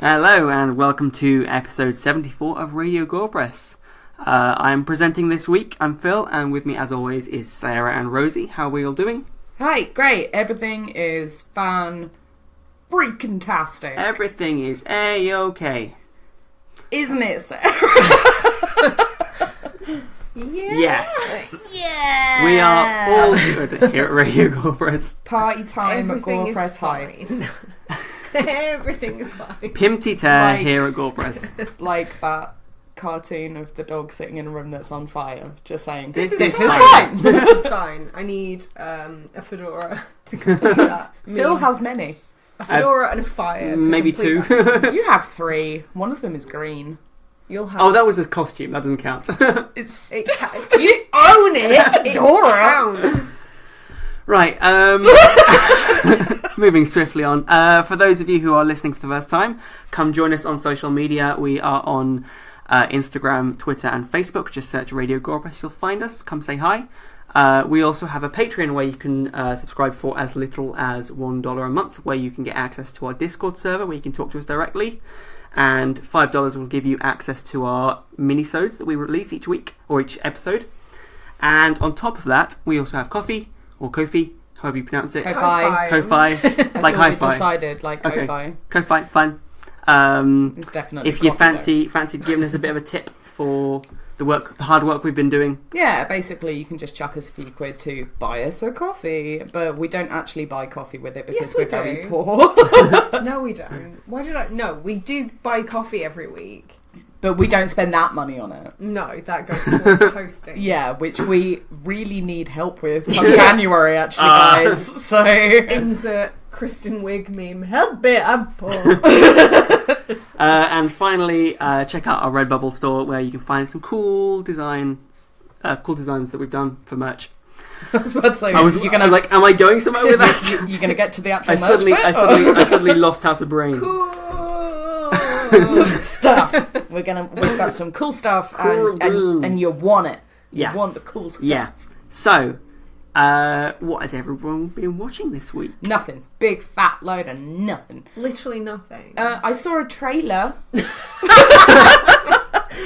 Hello and welcome to episode 74 of Radio Gorepress. I'm presenting this week. I'm Phil, and with me as always is Sarah and Rosie. How are we all doing? Hi, great. Everything is fan-freaking-tastic. Everything is A-OK. Isn't it, Sarah? Yes. Yeah. We are all good here at Radio Gorepress. Party time Everything at Gorepress Heights. Everything is fine. Pimpty tear Like- here at Gorepress. Like that cartoon of the dog sitting in a room that's on fire. Just saying, This is is fine. This is fine. I need a fedora to complete that. Phil has many. a fedora and a fire. To Maybe complete two. that. You have 3. One of them is green. You'll have. Oh, that was a costume. That doesn't count. It's You own it. It counts. Right, moving swiftly on. For those of you who are listening for the first time, come join us on social media. We are on Instagram, Twitter and Facebook. Just search Radio Gorepress, you'll find us. Come say hi. We also have a Patreon where you can subscribe for as little as $1 a month, where you can get access to our Discord server where you can talk to us directly. And $5 will give you access to our mini-sodes that we release each week, or each episode. And on top of that, we also have coffee, or Ko-fi, however you pronounce it. Ko-fi. Ko-fi, like I hi-fi. decided, like Okay. Ko-fi. Ko-fi, fine. It's definitely If you coffee, fancied giving us a bit of a tip for the hard work we've been doing. Yeah, basically you can just chuck us a few quid to buy us a coffee, but we don't actually buy coffee with it because Yes, we we're very do. poor. No, we don't. Why did I? No, we do buy coffee every week. But we don't spend that money on it. No, that goes towards the hosting. Yeah, which we really need help with from January, actually, guys. So Insert Kristen Wiig meme. Help me, I'm poor. And finally, check out our Redbubble store where you can find some cool designs that we've done for merch. I was about to say, I'm like, am I going somewhere with that? you're going to get to the actual I merch bit? I suddenly lost how to brain. Cool. Stuff. We've got some cool stuff, and you want it. You Yeah. want the cool stuff. Yeah. So, what has everyone been watching this week? Nothing. Big fat load of nothing. Literally nothing. I saw a trailer.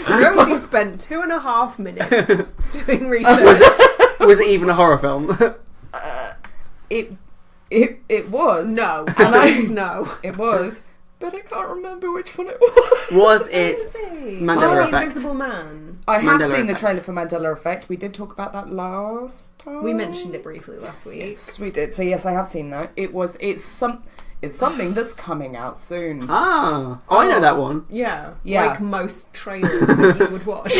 Rosie spent 2.5 minutes doing research. Was it even a horror film? It was. No. And No. It was. But I can't remember which one it was. Was What it is it? Mandela The Effect? Invisible Man. I have Mandela seen the Effect. trailer for Mandela Effect. We did talk about that last time. We mentioned it briefly last week. Yes, we did. So yes, I have seen that. It's something that's coming out soon. Oh, I know that one. Yeah. Yeah. Like most trailers that you would watch.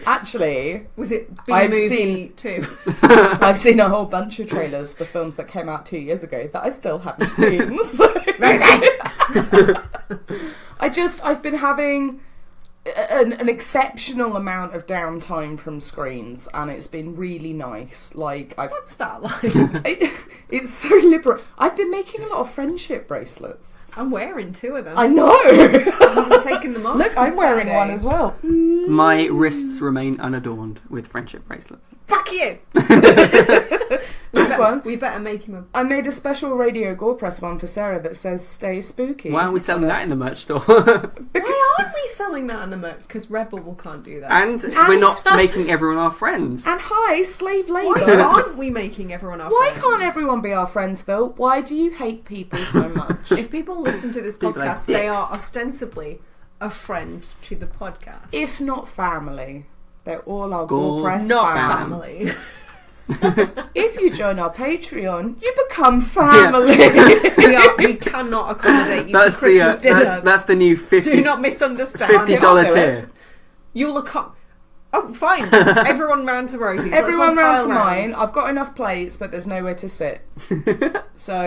Actually, Was it I've B-Movie seen- 2? I've seen a whole bunch of trailers for films that came out 2 years ago that I still haven't seen. So I've been having an exceptional amount of downtime from screens, and it's been really nice. Like What's that like? it's so liberal. I've been making a lot of friendship bracelets. I'm wearing 2 of them. I know. I haven't taken them off. Look, I'm wearing one as well. My wrists remain unadorned with friendship bracelets. Fuck you! This one. We better make him a... I made a special Radio Gorepress one for Sarah that says "Stay spooky." Why aren't we selling that in the merch store? Why aren't we selling that on the merch? Because Redbubble can't do that. And we're not making everyone our friends. And hi, slave Why labour. aren't we making everyone our Why friends? can't everyone be our friends, Phil? Why do you hate people so much? If people listen to this People are podcast, they dicks. are ostensibly a friend to the podcast. If not family, they're all our Gore Gorepress not fam. family. If you join our Patreon, you become family. we cannot accommodate you That's for Christmas dinner. that's the new $50 Do not misunderstand. I'll do tier. You'll Oh, fine. Everyone round to Rosie's. Everyone round Let's to all pile mine. I've got enough plates, but there's nowhere to sit. So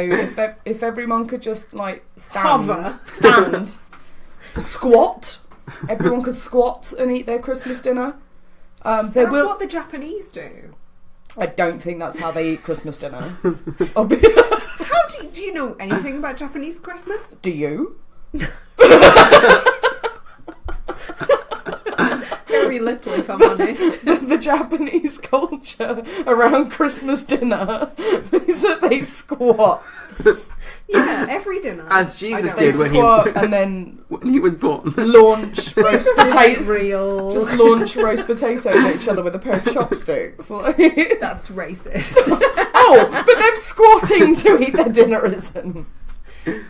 if everyone could just like Hover. stand, squat. Everyone could squat and eat their Christmas dinner. That's what the Japanese do. I don't think that's how they eat Christmas dinner. How do you know anything about Japanese Christmas? Do you? Very little, if I'm honest. The Japanese culture around Christmas dinner is that they squat. Yeah, every dinner. As Jesus They did when squat and then when he was born. launch roast potato. real. Just launch roast potatoes at each other with a pair of chopsticks. That's racist. Oh, but them squatting to eat their dinner isn't.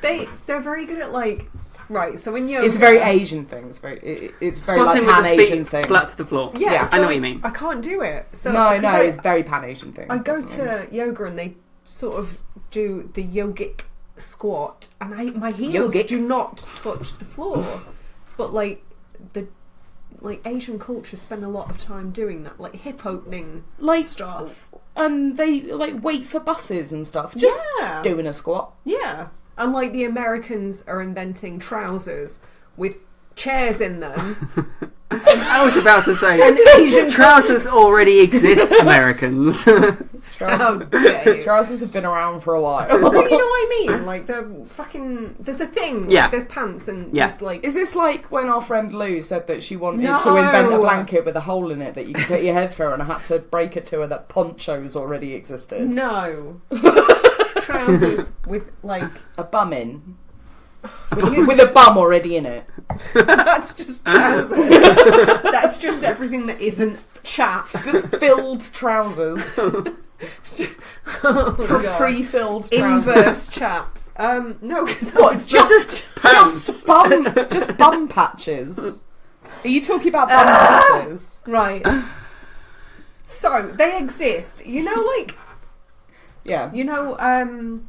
They're very good at like. Right, so in yoga... It's a very Asian thing. It's very Squatting like with the Pan-Asian feet thing. flat to the floor. Yeah, Yeah. so I know what you mean. I can't do it. So No, because it's very Pan-Asian thing. I go to yoga and they sort of do the yogic squat, and my heels do not touch the floor. But like Asian cultures spend a lot of time doing that, like hip opening stuff. And they like wait for buses and stuff. Just doing a squat. Yeah, and like the Americans are inventing trousers with chairs in them. I was about to say, Asian trousers already exist, Americans. How dare you. Trousers have been around for a while. Well, you know what I mean? Like, there's a thing. Yeah. Like, there's pants and there's like... Is this like when our friend Lou said that she wanted to invent a blanket with a hole in it that you could put your head through, and I had to break it to her that ponchos already existed? No. Trousers with, like... A bum in. With a bum already in it. That's just trousers. That's just everything that isn't chaps. Just filled trousers. Pre-filled trousers. Inverse chaps. No, because What? Just pants. just bum patches. Are you talking about bum patches? Right. So, they exist. You know, like... Yeah. You know,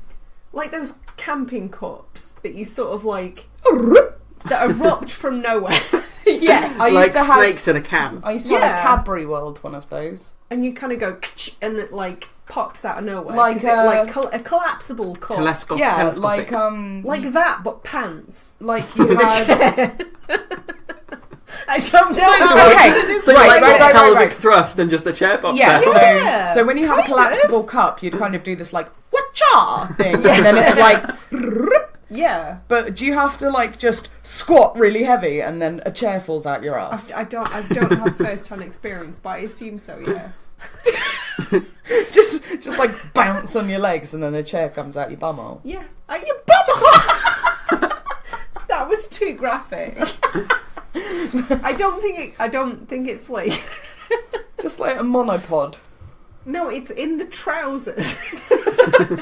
like those camping cups that you sort of like... that erupt from nowhere. Yes. I like used to have, snakes in a can. I used to have a Cadbury World one of those. And you kind of go... and it like pops out of nowhere. Like, a collapsible cup. Yeah, telescopic. Like that, but pants. like you had... I don't know So, how okay, else to describe So you like Right. pelvic thrust and just a chair pops Yeah, out. so when you have a kind collapsible cup, you'd kind of do this like whatcha thing, and then it'd like. Yeah, But do you have to like just squat really heavy and then a chair falls out your ass? I don't have first-hand experience, but I assume so. Yeah. just like bounce on your legs and then a chair comes out your bumhole. Yeah. Are you bumhole? That was too graphic. I don't think it's like. Just like a monopod No, it's in the trousers.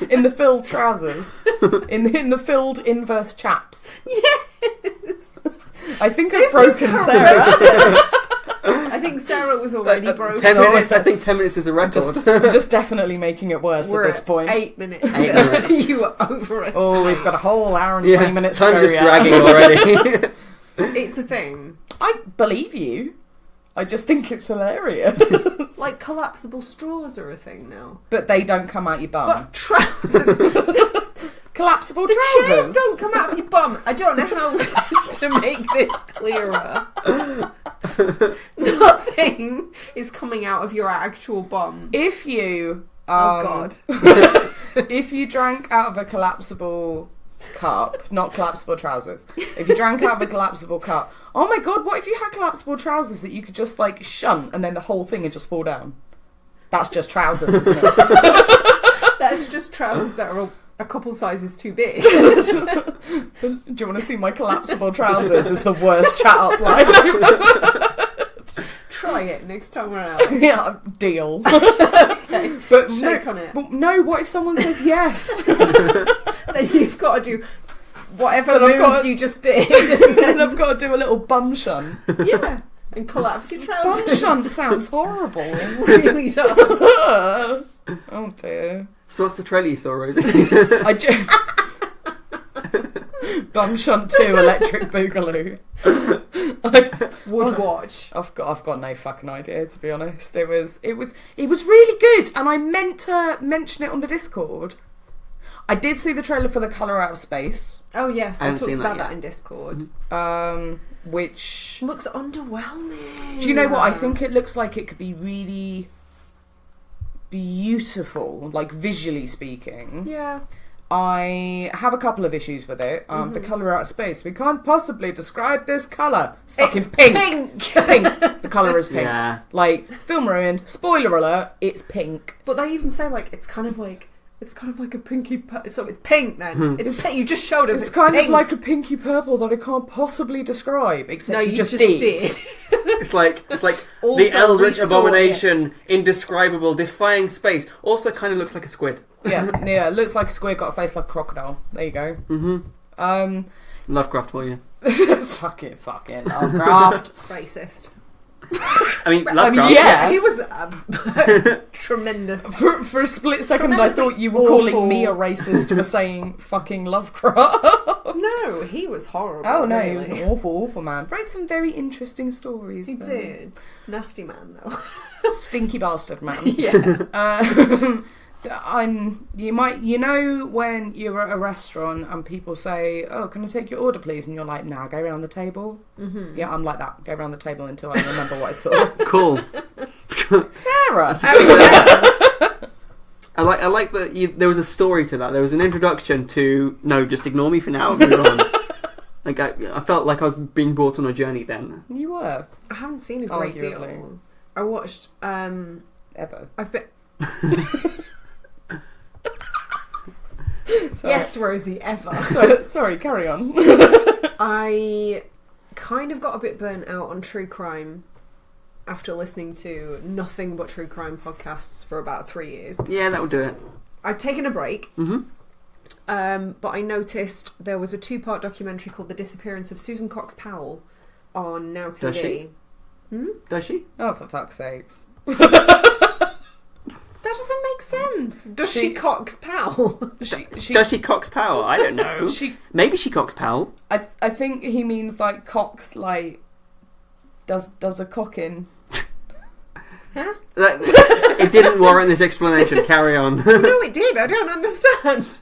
in the filled trousers, in the filled inverse chaps. Yes. I think I've This broken is Sarah. I think Sarah was already broken. 10 minutes. I think 10 minutes is a record. I'm just definitely making it worse We're at this point. 8 minutes. 8 minutes. You were overestimating. Oh, we've got a whole hour and 20 minutes to Time's go just yet. dragging already. It's a thing. I believe you. I just think it's hilarious. Like collapsible straws are a thing now. But they don't come out your bum. But trousers. Collapsible The trousers. chairs don't come out of your bum. I don't know how to make this clearer. Nothing is coming out of your actual bum. If you, Oh God. if you drank out of a collapsible cup, not collapsible trousers. If you drank out of a collapsible cup, oh my God, what if you had collapsible trousers that you could just like shunt and then the whole thing would just fall down? That's just trousers, isn't it? That's just trousers that are a couple sizes too big. Do you want to see my collapsible trousers? It's the worst chat up line I've ever. Try it next time around. Yeah, deal. Okay. But Shake no, on it. But no, what if someone says yes? Then you've got to do whatever Then I've move got- you just did. And I've got to do a little bum shunt. Yeah. And collapse your Bum trousers. shunt sounds horrible. It really does. Oh dear. So what's the trailer you saw, Rosie? I Bum Shunt 2 Electric Boogaloo. Would watch. I've got no fucking idea, to be honest. It was really good, and I meant to mention it on the Discord. I did see the trailer for The Colour Out of Space, Oh yes, I haven't talked seen about that that yet. in Discord. which Looks underwhelming. do you know what? I think it looks like it could be really beautiful, like visually speaking. Yeah. I have a couple of issues with it. The colour out of space. We can't possibly describe this colour. It's fucking It's pink. pink. It's pink. The colour is pink. Yeah. Like, film ruined. Spoiler alert, it's pink. But they even say like it's kind of like It's kind of like a pinky... So it's pink then. It's pink. You just showed us It's kind pink. of like a pinky purple that I can't possibly describe, except No, you just did. It's like Also, the eldritch we saw abomination, indescribable, defying space. Also, kind of looks like a squid. Yeah. It looks like a squid, got a face like a crocodile. There you go. Mm-hmm. Lovecraft for you. fucking Lovecraft. Racist. I mean, Lovecraft. Yes. He was tremendous. For a split second, I thought you were calling me a racist for saying fucking Lovecraft. No, he was horrible. Oh no, really. he was an awful man. Wrote some very interesting stories. He though. did. Nasty man, though. Stinky bastard man. Yeah. You know when you're at a restaurant and people say, "Oh, can I take your order, please?" and you're like, "Nah, go around the table." Mm-hmm. Yeah, I'm like that. Go around the table until I remember what I saw. Cool. Sarah. I like that there was a story to that. There was an introduction to just ignore me for now. Move on. Like I felt like I was being brought on a journey then. You were. I haven't seen a great Arguably. deal. I watched Ever. I've been. Yes, Rosie, ever. Sorry, carry on. I kind of got a bit burnt out on true crime after listening to nothing but true crime podcasts for about 3 years. Yeah, that would do it. I'd taken a break, Mm-hmm. but I noticed there was a 2-part documentary called The Disappearance of Susan Cox Powell on Now TV. Does she? Does she? Oh, for fuck's sakes. That doesn't make sense. Does she Cox Powell? Does she Cox Powell? I don't know. Maybe she Cox Powell. I think he means like Cox, like does a cocking. Huh? It didn't warrant this explanation. Carry on. No, it did. I don't understand.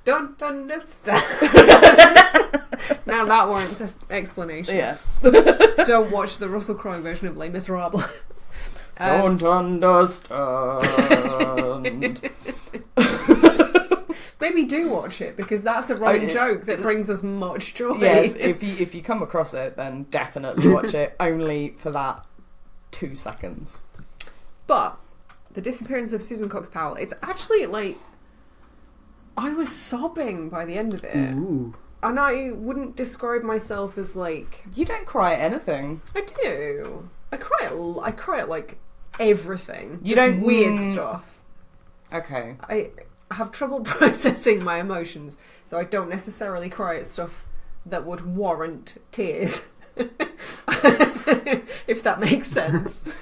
Don't understand. Now that warrants explanation. Yeah. Don't watch the Russell Crowe version of Les Miserables. Don't understand. Maybe do watch it, because that's a running joke that brings us much joy. Yes, if you come across it, then definitely watch it. Only for that 2 seconds. But The Disappearance of Susan Cox Powell, it's actually like, I was sobbing by the end of it. Ooh. And I wouldn't describe myself as like... You don't cry at anything. I do. I cry at like everything. You Just don't... weird stuff. Okay. I have trouble processing my emotions, so I don't necessarily cry at stuff that would warrant tears. If that makes sense.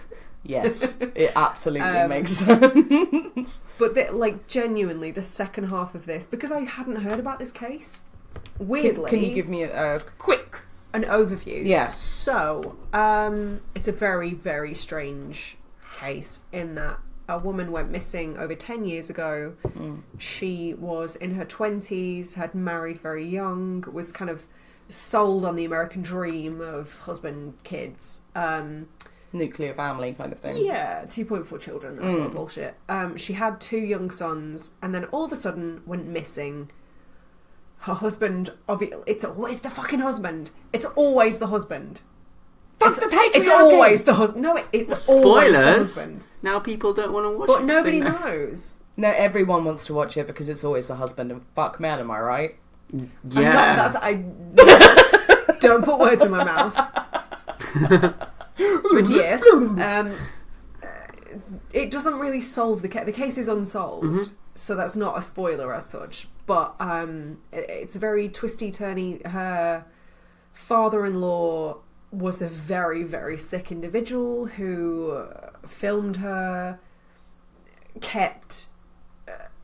Yes, it absolutely makes sense. But like genuinely, the second half of this, because I hadn't heard about this case, weirdly. Can you give me a quick an overview? Yeah. So, it's a very, very strange case in that a woman went missing over 10 years ago. She was in her 20s, had married very young, was kind of sold on the American dream of husband, kids. Nuclear family kind of thing. Yeah, 2.4 children, that sort of bullshit. She had 2 young sons, and then all of a sudden went missing. Her husband, it's always the fucking husband. It's always the husband. Fuck the patriarchy! It's always the husband. No, it's always the husband. Now people don't want to watch it. But nobody knows. No, everyone wants to watch it because it's always the husband and fuck men, am I right? Yeah. Don't put words in my mouth. But yes, it doesn't really solve the case. The case is unsolved, so that's not a spoiler as such. But it's very twisty-turny. Her father-in-law was a very, very sick individual who filmed her, kept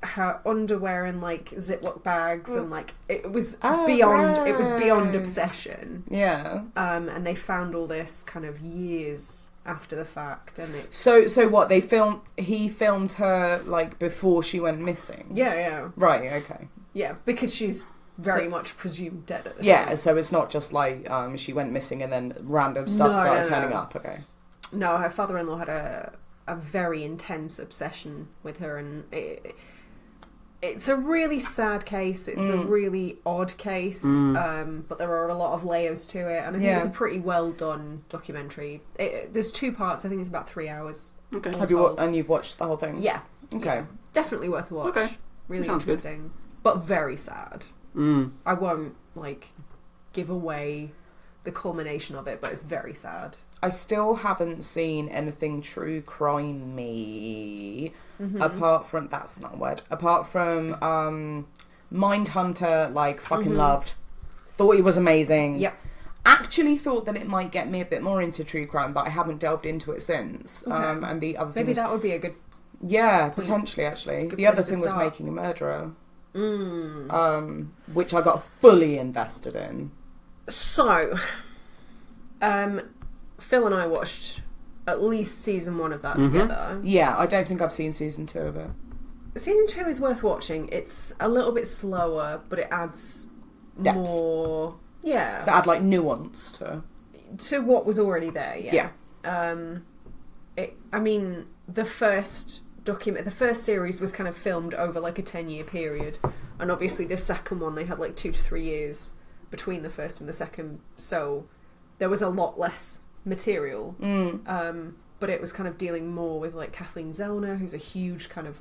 her underwear in like Ziploc bags, and like it was beyond obsession. Yeah. And they found all this kind of years after the fact, and it's so what he filmed her like before she went missing. yeah Right. Okay. yeah, because she's very much presumed dead at this Yeah. point. So it's not just like she went missing and then random stuff started turning up. Okay. No, her father-in-law had a very intense obsession with her, and it's a really sad case. It's a really odd case, but there are a lot of layers to it, and I think it's a pretty well done documentary. There's 2 parts. I think it's about 3 hours. Okay. You've watched the whole thing? Yeah. Okay. Yeah. Definitely worth a watch. Okay. really Sounds interesting, but very sad. I won't give away the culmination of it, but it's very sad. I still haven't seen anything true crime-y apart from, that's not a word, apart from Mindhunter, fucking loved. Thought it was amazing. Yep. Actually thought that it might get me a bit more into true crime, but I haven't delved into it since. Okay. And the other thing Maybe that would be a good... Yeah, potentially, actually. The other thing was Making a Murderer. Which I got fully invested in. So, Phil and I watched at least season 1 of that together. Yeah, I don't think I've seen season 2 of it. Season 2 is worth watching. It's a little bit slower, but it adds depth. More... Yeah. So add nuance to what was already there, yeah. Yeah. The first series was kind of filmed over a 10-year period, and obviously the second one they had 2 to 3 years between the first and the second, so there was a lot less material. But it was kind of dealing more with Kathleen Zellner, who's a huge kind of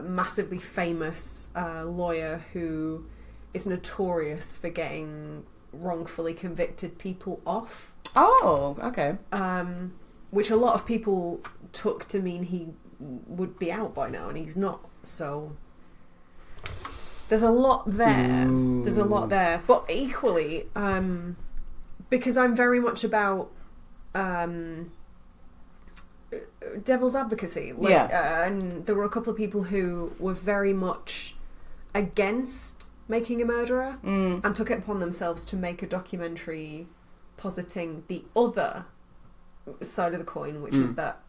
massively famous lawyer who is notorious for getting wrongfully convicted people off. Oh, okay. Which a lot of people took to mean he would be out by now, and he's not. So there's a lot there. Ooh. There's a lot there. But equally, because I'm very much about devil's advocacy. And there were a couple of people who were very much against Making a Murderer and took it upon themselves to make a documentary positing the other side of the coin, which is that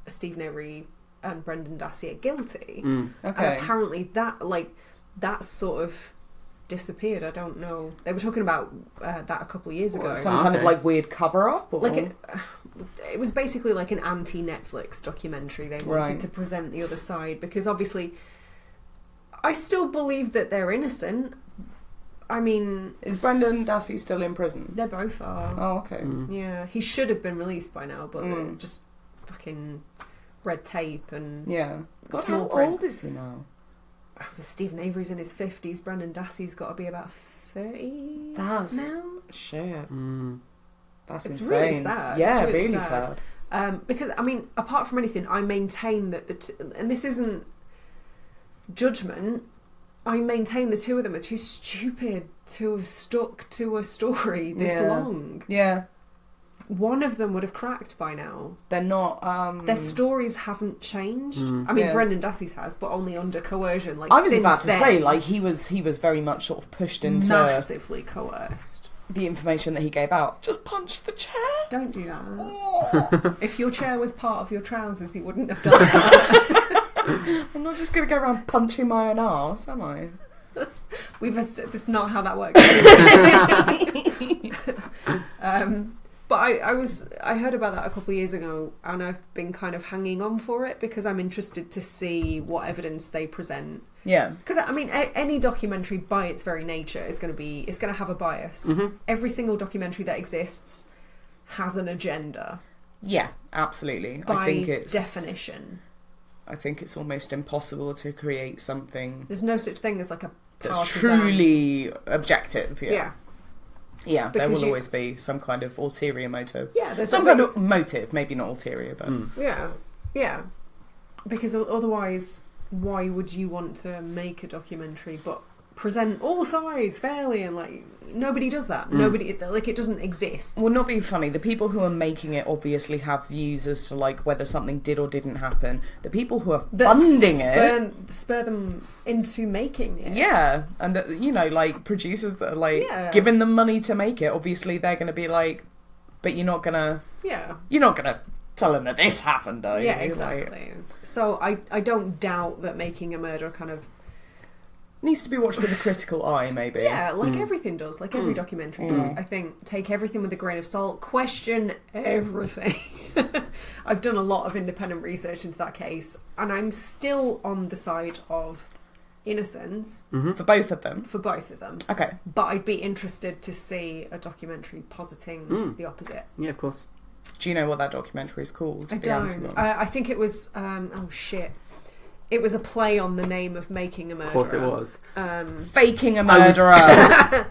Stephen Avery and Brendan Dassey are guilty. Okay. And apparently that sort of disappeared. I don't know. They were talking about that a couple of years ago. Some kind of weird cover-up? Or... it was basically an anti-Netflix documentary. They wanted to present the other side, because obviously I still believe that they're innocent. I mean... Is Brendan Dassey still in prison? They both are. Oh, okay. Yeah, he should have been released by now, but just fucking red tape and... Yeah. God, small how print. old is he now? Stephen Avery's in his 50s. Brendan Dassey's got to be about 30 That's... now. Shit. That's It's insane. really sad. Yeah, it's really sad. Because, apart from anything, I maintain that and this isn't judgment, I maintain the two of them are too stupid to have stuck to a story this long. Yeah. One of them would have cracked by now. They're not... Their stories haven't changed. Brendan Dassey's has, but only under coercion. I was about to say, he was very much sort of pushed into... Massively coerced. The information that he gave out. Just punch the chair. Don't do that. If your chair was part of your trousers, you wouldn't have done that. I'm not just going to go around punching my own arse, am I? That's not how that works. But I heard about that a couple of years ago, and I've been kind of hanging on for it because I'm interested to see what evidence they present. Yeah. Because any documentary by its very nature is going to have a bias. Every single documentary that exists has an agenda. Yeah, absolutely. By I think it's definition. I think it's almost impossible to create something. There's no such thing as a that's partisan... truly objective. Yeah. Yeah, there will you... always be some kind of ulterior motive. Yeah, there's some kind of motive, maybe not ulterior, but yeah. Because otherwise, why would you want to make a documentary but present all sides fairly? And nobody does that. Nobody it doesn't exist. Well, not being funny, the people who are making it obviously have views as to whether something did or didn't happen. The people who are funding it spur them into making it. Yeah, and producers that are giving them money to make it. Obviously, they're going to be but you're not gonna tell them that this happened, are you? Yeah, exactly. So I don't doubt that Making a Murderer kind of needs to be watched with a critical eye, maybe. Yeah, everything does, every documentary does. I think take everything with a grain of salt, question everything. I've done a lot of independent research into that case, and I'm still on the side of innocence. For both of them? For both of them. Okay. But I'd be interested to see a documentary positing the opposite. Yeah, of course. Do you know what that documentary is called? I don't. I think it was... it was a play on the name of Making a Murderer. Of course it was. Faking a Murderer.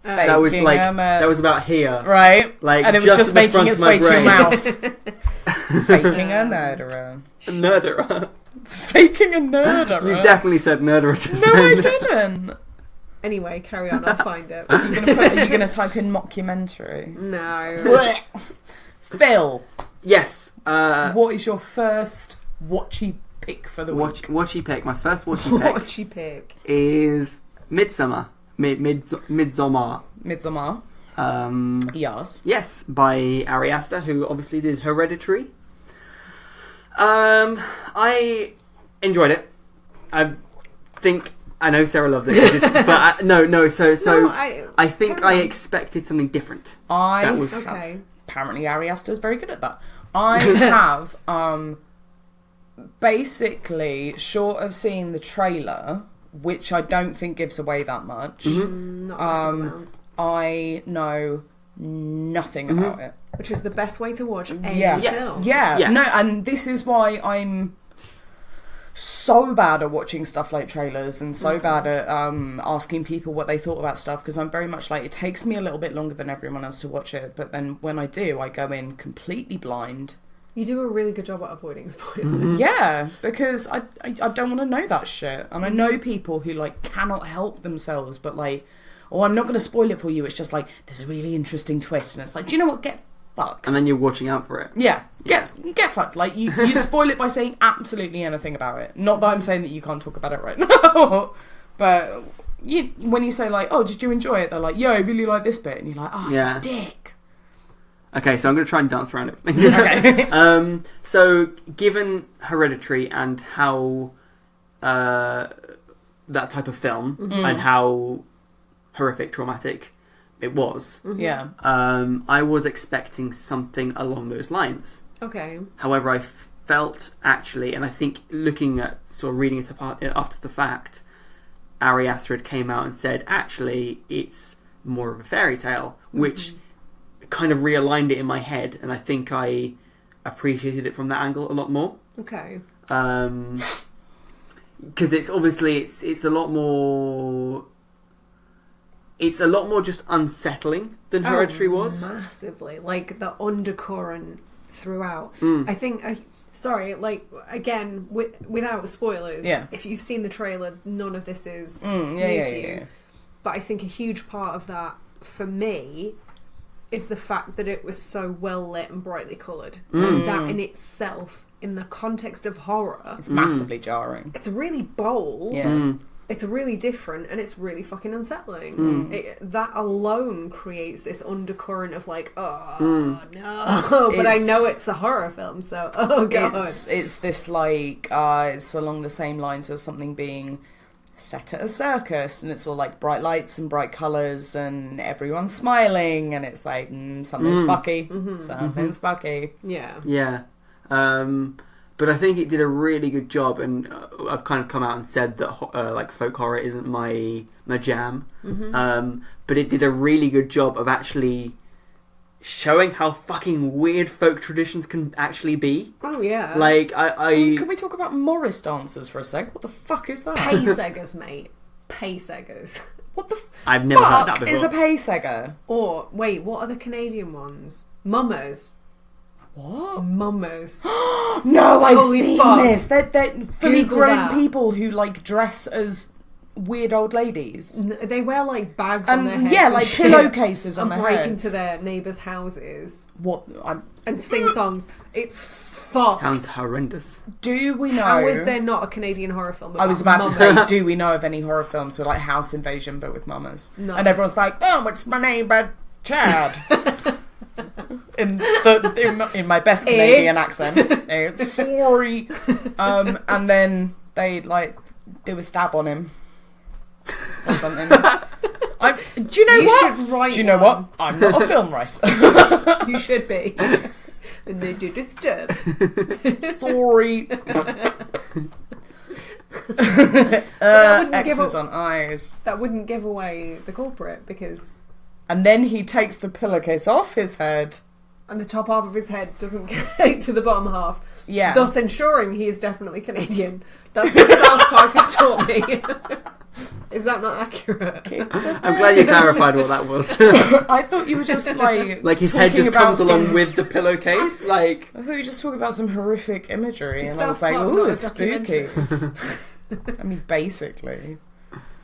That was that was about here, right? Like, and it was just making its way to your mouth. Faking a murderer. A murderer. Faking a murderer. You definitely said murderer just No, then. I didn't. Anyway, carry on. I'll find it. Are you gonna type in mockumentary? No. Phil. Yes. What is your first watchy pick for the week? Watchy pick. My first watchy pick. Watchy pick is Midsommar. Midsommar. Midsommar. Yes. Yes, by Ari Aster, who obviously did Hereditary. I enjoyed it. I think I know Sarah loves it, but no. So I think I expected something different. Okay. Apparently, Ari Aster is very good at that. I have basically, short of seeing the trailer, which I don't think gives away that much. I know nothing about it. Which is the best way to watch any film. Yeah. No, and this is why I'm so bad at watching stuff like trailers and so bad at asking people what they thought about stuff, because I'm very much like, it takes me a little bit longer than everyone else to watch it, but then when I do, I go in completely blind. You do a really good job at avoiding spoilers. Yeah, because I don't want to know that shit. And I know people who, like, cannot help themselves, but, like, oh, I'm not going to spoil it for you. It's just like, there's a really interesting twist. And it's like, do you know what? Get fucked. And then you're watching out for it. Yeah, get fucked. Like, you spoil it by saying absolutely anything about it. Not that I'm saying that you can't talk about it right now. But when you say, like, oh, did you enjoy it? They're like, yeah, I really like this bit. And you're like, oh, you dick. Okay, so I'm going to try and dance around it. Okay. So, given Hereditary and how that type of film and how horrific, traumatic it was, I was expecting something along those lines. Okay. However, I felt actually, and I think looking at sort of reading it apart after the fact, Ari Aster came out and said, actually, it's more of a fairy tale, which kind of realigned it in my head, and I think I appreciated it from that angle a lot more. Okay. Because it's obviously it's a lot more. It's a lot more just unsettling than Hereditary was. Massively, like the undercurrent throughout. I think. Sorry, like again, without spoilers. Yeah. If you've seen the trailer, none of this is new to you. But I think a huge part of that for me is the fact that it was so well lit and brightly coloured. And that in itself, in the context of horror, it's massively jarring. It's really bold. Yeah. It's really different, and it's really fucking unsettling. That alone creates this undercurrent of like, oh no, but I know it's a horror film, so oh god. It's this like, it's along the same lines as something being set at a circus, and it's all like bright lights and bright colours and everyone's smiling, and it's like something's fucky, something's fucky. Yeah. But I think it did a really good job, and I've kind of come out and said that like folk horror isn't my jam, but it did a really good job of actually showing how fucking weird folk traditions can actually be. Oh yeah. Like I Can we talk about Morris dancers for a sec? What the fuck is that? Payseggers, mate. Payseggers. What the I've never heard that fuck before. is a paysegger? Or wait, what are the Canadian ones? Mummers. What? Mummers. No, I've Holy seen fuck. this. They're fully Google grown that. people who like dress as weird old ladies. They wear like bags on their heads. Yeah, and like shit, pillowcases on and their break heads. into their neighbours' houses What? and sing songs. It's fucked. Sounds horrendous. Do we know? How is there not a Canadian horror film about I was about to say, mummers? do we know of any horror films with like house invasion but with mamas? No. And everyone's like, oh, it's my neighbour Chad. in my best Canadian accent. Sorry. And then they like do a stab on him or something. Do you know what? Should write Do you know one. what? I'm not a film writer. You should be. And they do this stuff. Sorry. X's on eyes. That wouldn't give away the culprit because. And then he takes the pillowcase off his head and the top half of his head doesn't connect to the bottom half. Yeah. Thus ensuring he is definitely Canadian. That's what South Park has taught me. Is that not accurate? I'm glad you clarified what that was. I thought you were just like his head just comes along with the pillowcase. I thought you were just talking about some horrific imagery, and I was South like, Park, ooh, not a it's spooky. documentary. I mean, basically.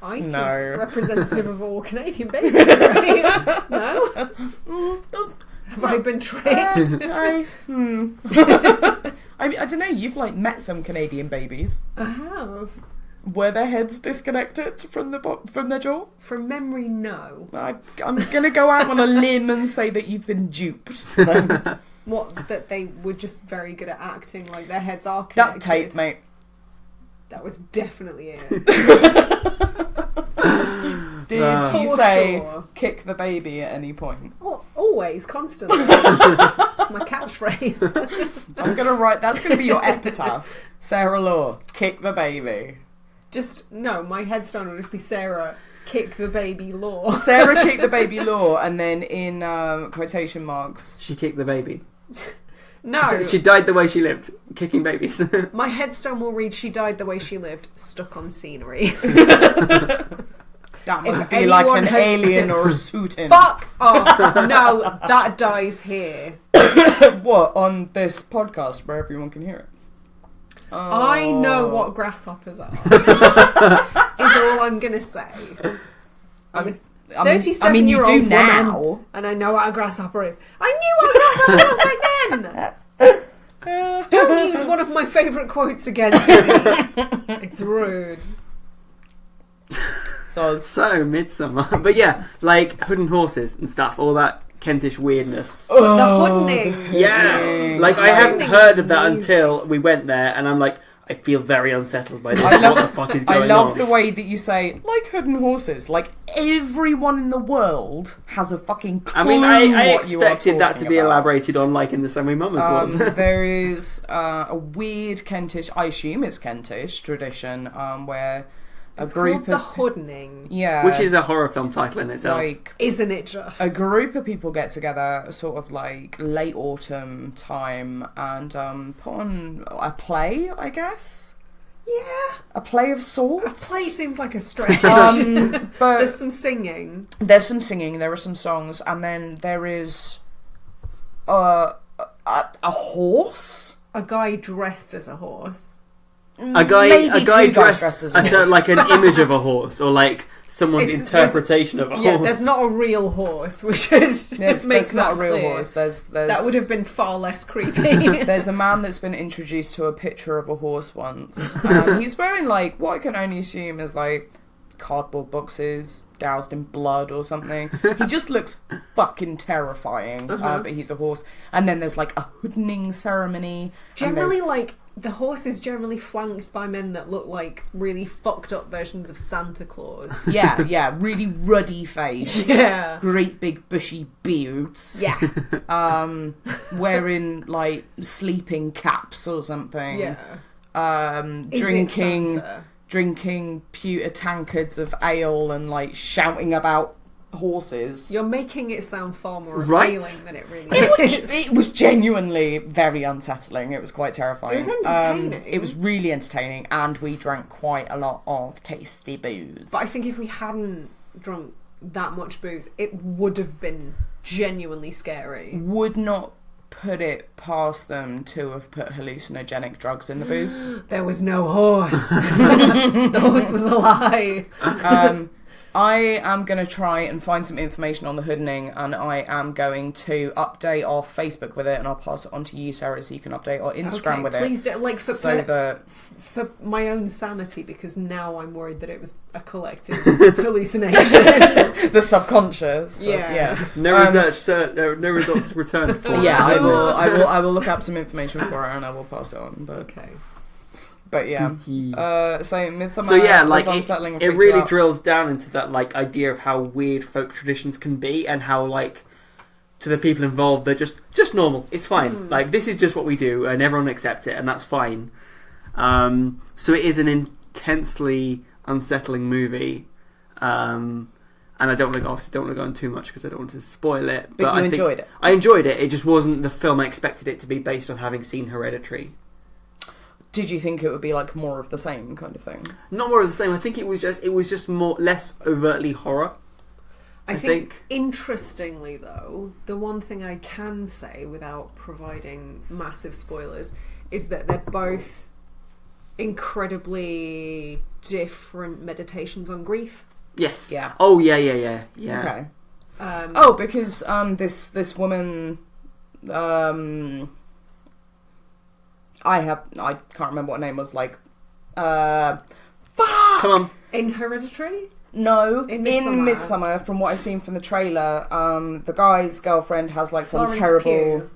Ike No. is representative of all Canadian babies, right? No? Have I been tricked? I mean, I don't know. You've like met some Canadian babies. I have. Were their heads disconnected from their jaw? From memory, no. I'm gonna go out on a limb and say that you've been duped. What, that they were just very good at acting like their heads are connected? Duct tape, mate. That was definitely it. Did you For say sure. kick the baby at any point? Oh, always, constantly. It's my catchphrase. I'm gonna write. That's gonna be your epitaph. Sarah Law, kick the baby. Just, no, my headstone will just be Sarah, kick the baby Law. Sarah kicked the baby Law, and then in quotation marks, She kicked the baby. No. She died the way she lived, kicking babies. My headstone will read, she died the way she lived, stuck on scenery. that must If be like anyone an has- alien or a suit in. Fuck off! No, that dies here. What, on this podcast where everyone can hear it? I know what grasshoppers are. Is all I'm gonna say. I'm a 37-year-old you do woman, now. and I know what a grasshopper is. I knew what a grasshopper was back then! Don't use one of my favourite quotes against me. It's rude. So, Midsummer. But yeah, like Hood and Horses and stuff, all that Kentish weirdness. The hoodening. Yeah, like I hadn't heard of that until we went there, and I'm like, I feel very unsettled by this. What the fuck is going on? I love the way that you say, like Hood and Horses. Like, everyone in the world has a fucking clue. I mean, I what you are expected that to talking be about. elaborated on, like in the Semi Mummers was. There is a weird Kentish, I assume it's Kentish tradition, where It's group called the of hoodening. yeah, Which is a horror film title in itself. like Isn't it just? a group of people get together, sort of like late autumn time, and put on a play, I guess. Yeah. A play of sorts. A play seems like a stretch. But There's some singing. there's some singing, there are some songs, and then there is a horse. A guy dressed as a horse. A guy Maybe two guys dressed dressed as a as horse. like an image of a horse, or like someone's It's- interpretation of a Yeah, horse. there's not a real horse. We should just make There's that not a real clear. horse. There's That would have been far less creepy. There's a man that's been introduced to a picture of a horse once, and he's wearing like what I can only assume is like cardboard boxes doused in blood or something. He just looks fucking terrifying, but he's a horse. And then there's like a hoodening ceremony. and Generally, there's- like, the horse is generally flanked by men that look like really fucked up versions of Santa Claus. yeah, really ruddy face, Yeah. great big bushy beards, Yeah. wearing like sleeping caps or something. Yeah. Is it Santa? drinking pewter tankards of ale and like shouting about horses. You're making it sound far more Right. appealing than it really is. It was genuinely very unsettling. It was quite terrifying. It was entertaining. It was really entertaining, and we drank quite a lot of tasty booze. But I think if we hadn't drunk that much booze, it would have been genuinely scary. Would not put it past them to have put hallucinogenic drugs in the booze. There was no horse. The horse was a lie. I am going to try and find some information on the hoodening, and I am going to update our Facebook with it, and I'll pass it on to you, Sarah, so you can update our Instagram with Please it. do, like, for my own sanity, because now I'm worried that it was a collective hallucination. The subconscious. Yeah. No research, no results returned for. Yeah, I will look up some information for it, and I will pass it on. But Okay. But yeah, so Midsummer So yeah, like was unsettling and it freaked really you out. drills down into that like idea of how weird folk traditions can be, and how like to the people involved they're just normal. It's fine. Like this is just what we do, and everyone accepts it, and that's fine. So it is an intensely unsettling movie. and I obviously don't want to go on too much because I don't want to spoil it. But I enjoyed it. I enjoyed it. It just wasn't the film I expected it to be based on having seen Hereditary. Did you think it would be like more of the same kind of thing? Not more of the same. I think it was just less overtly horror. I think, interestingly though, the one thing I can say without providing massive spoilers is that they're both incredibly different meditations on grief. Yes. Yeah. Oh yeah. Okay. Because this woman, I can't remember what her name was. Like, fuck! Come on. In Hereditary. No, in Midsommar, from what I've seen from the trailer, the guy's girlfriend has like some Florence terrible. Pugh.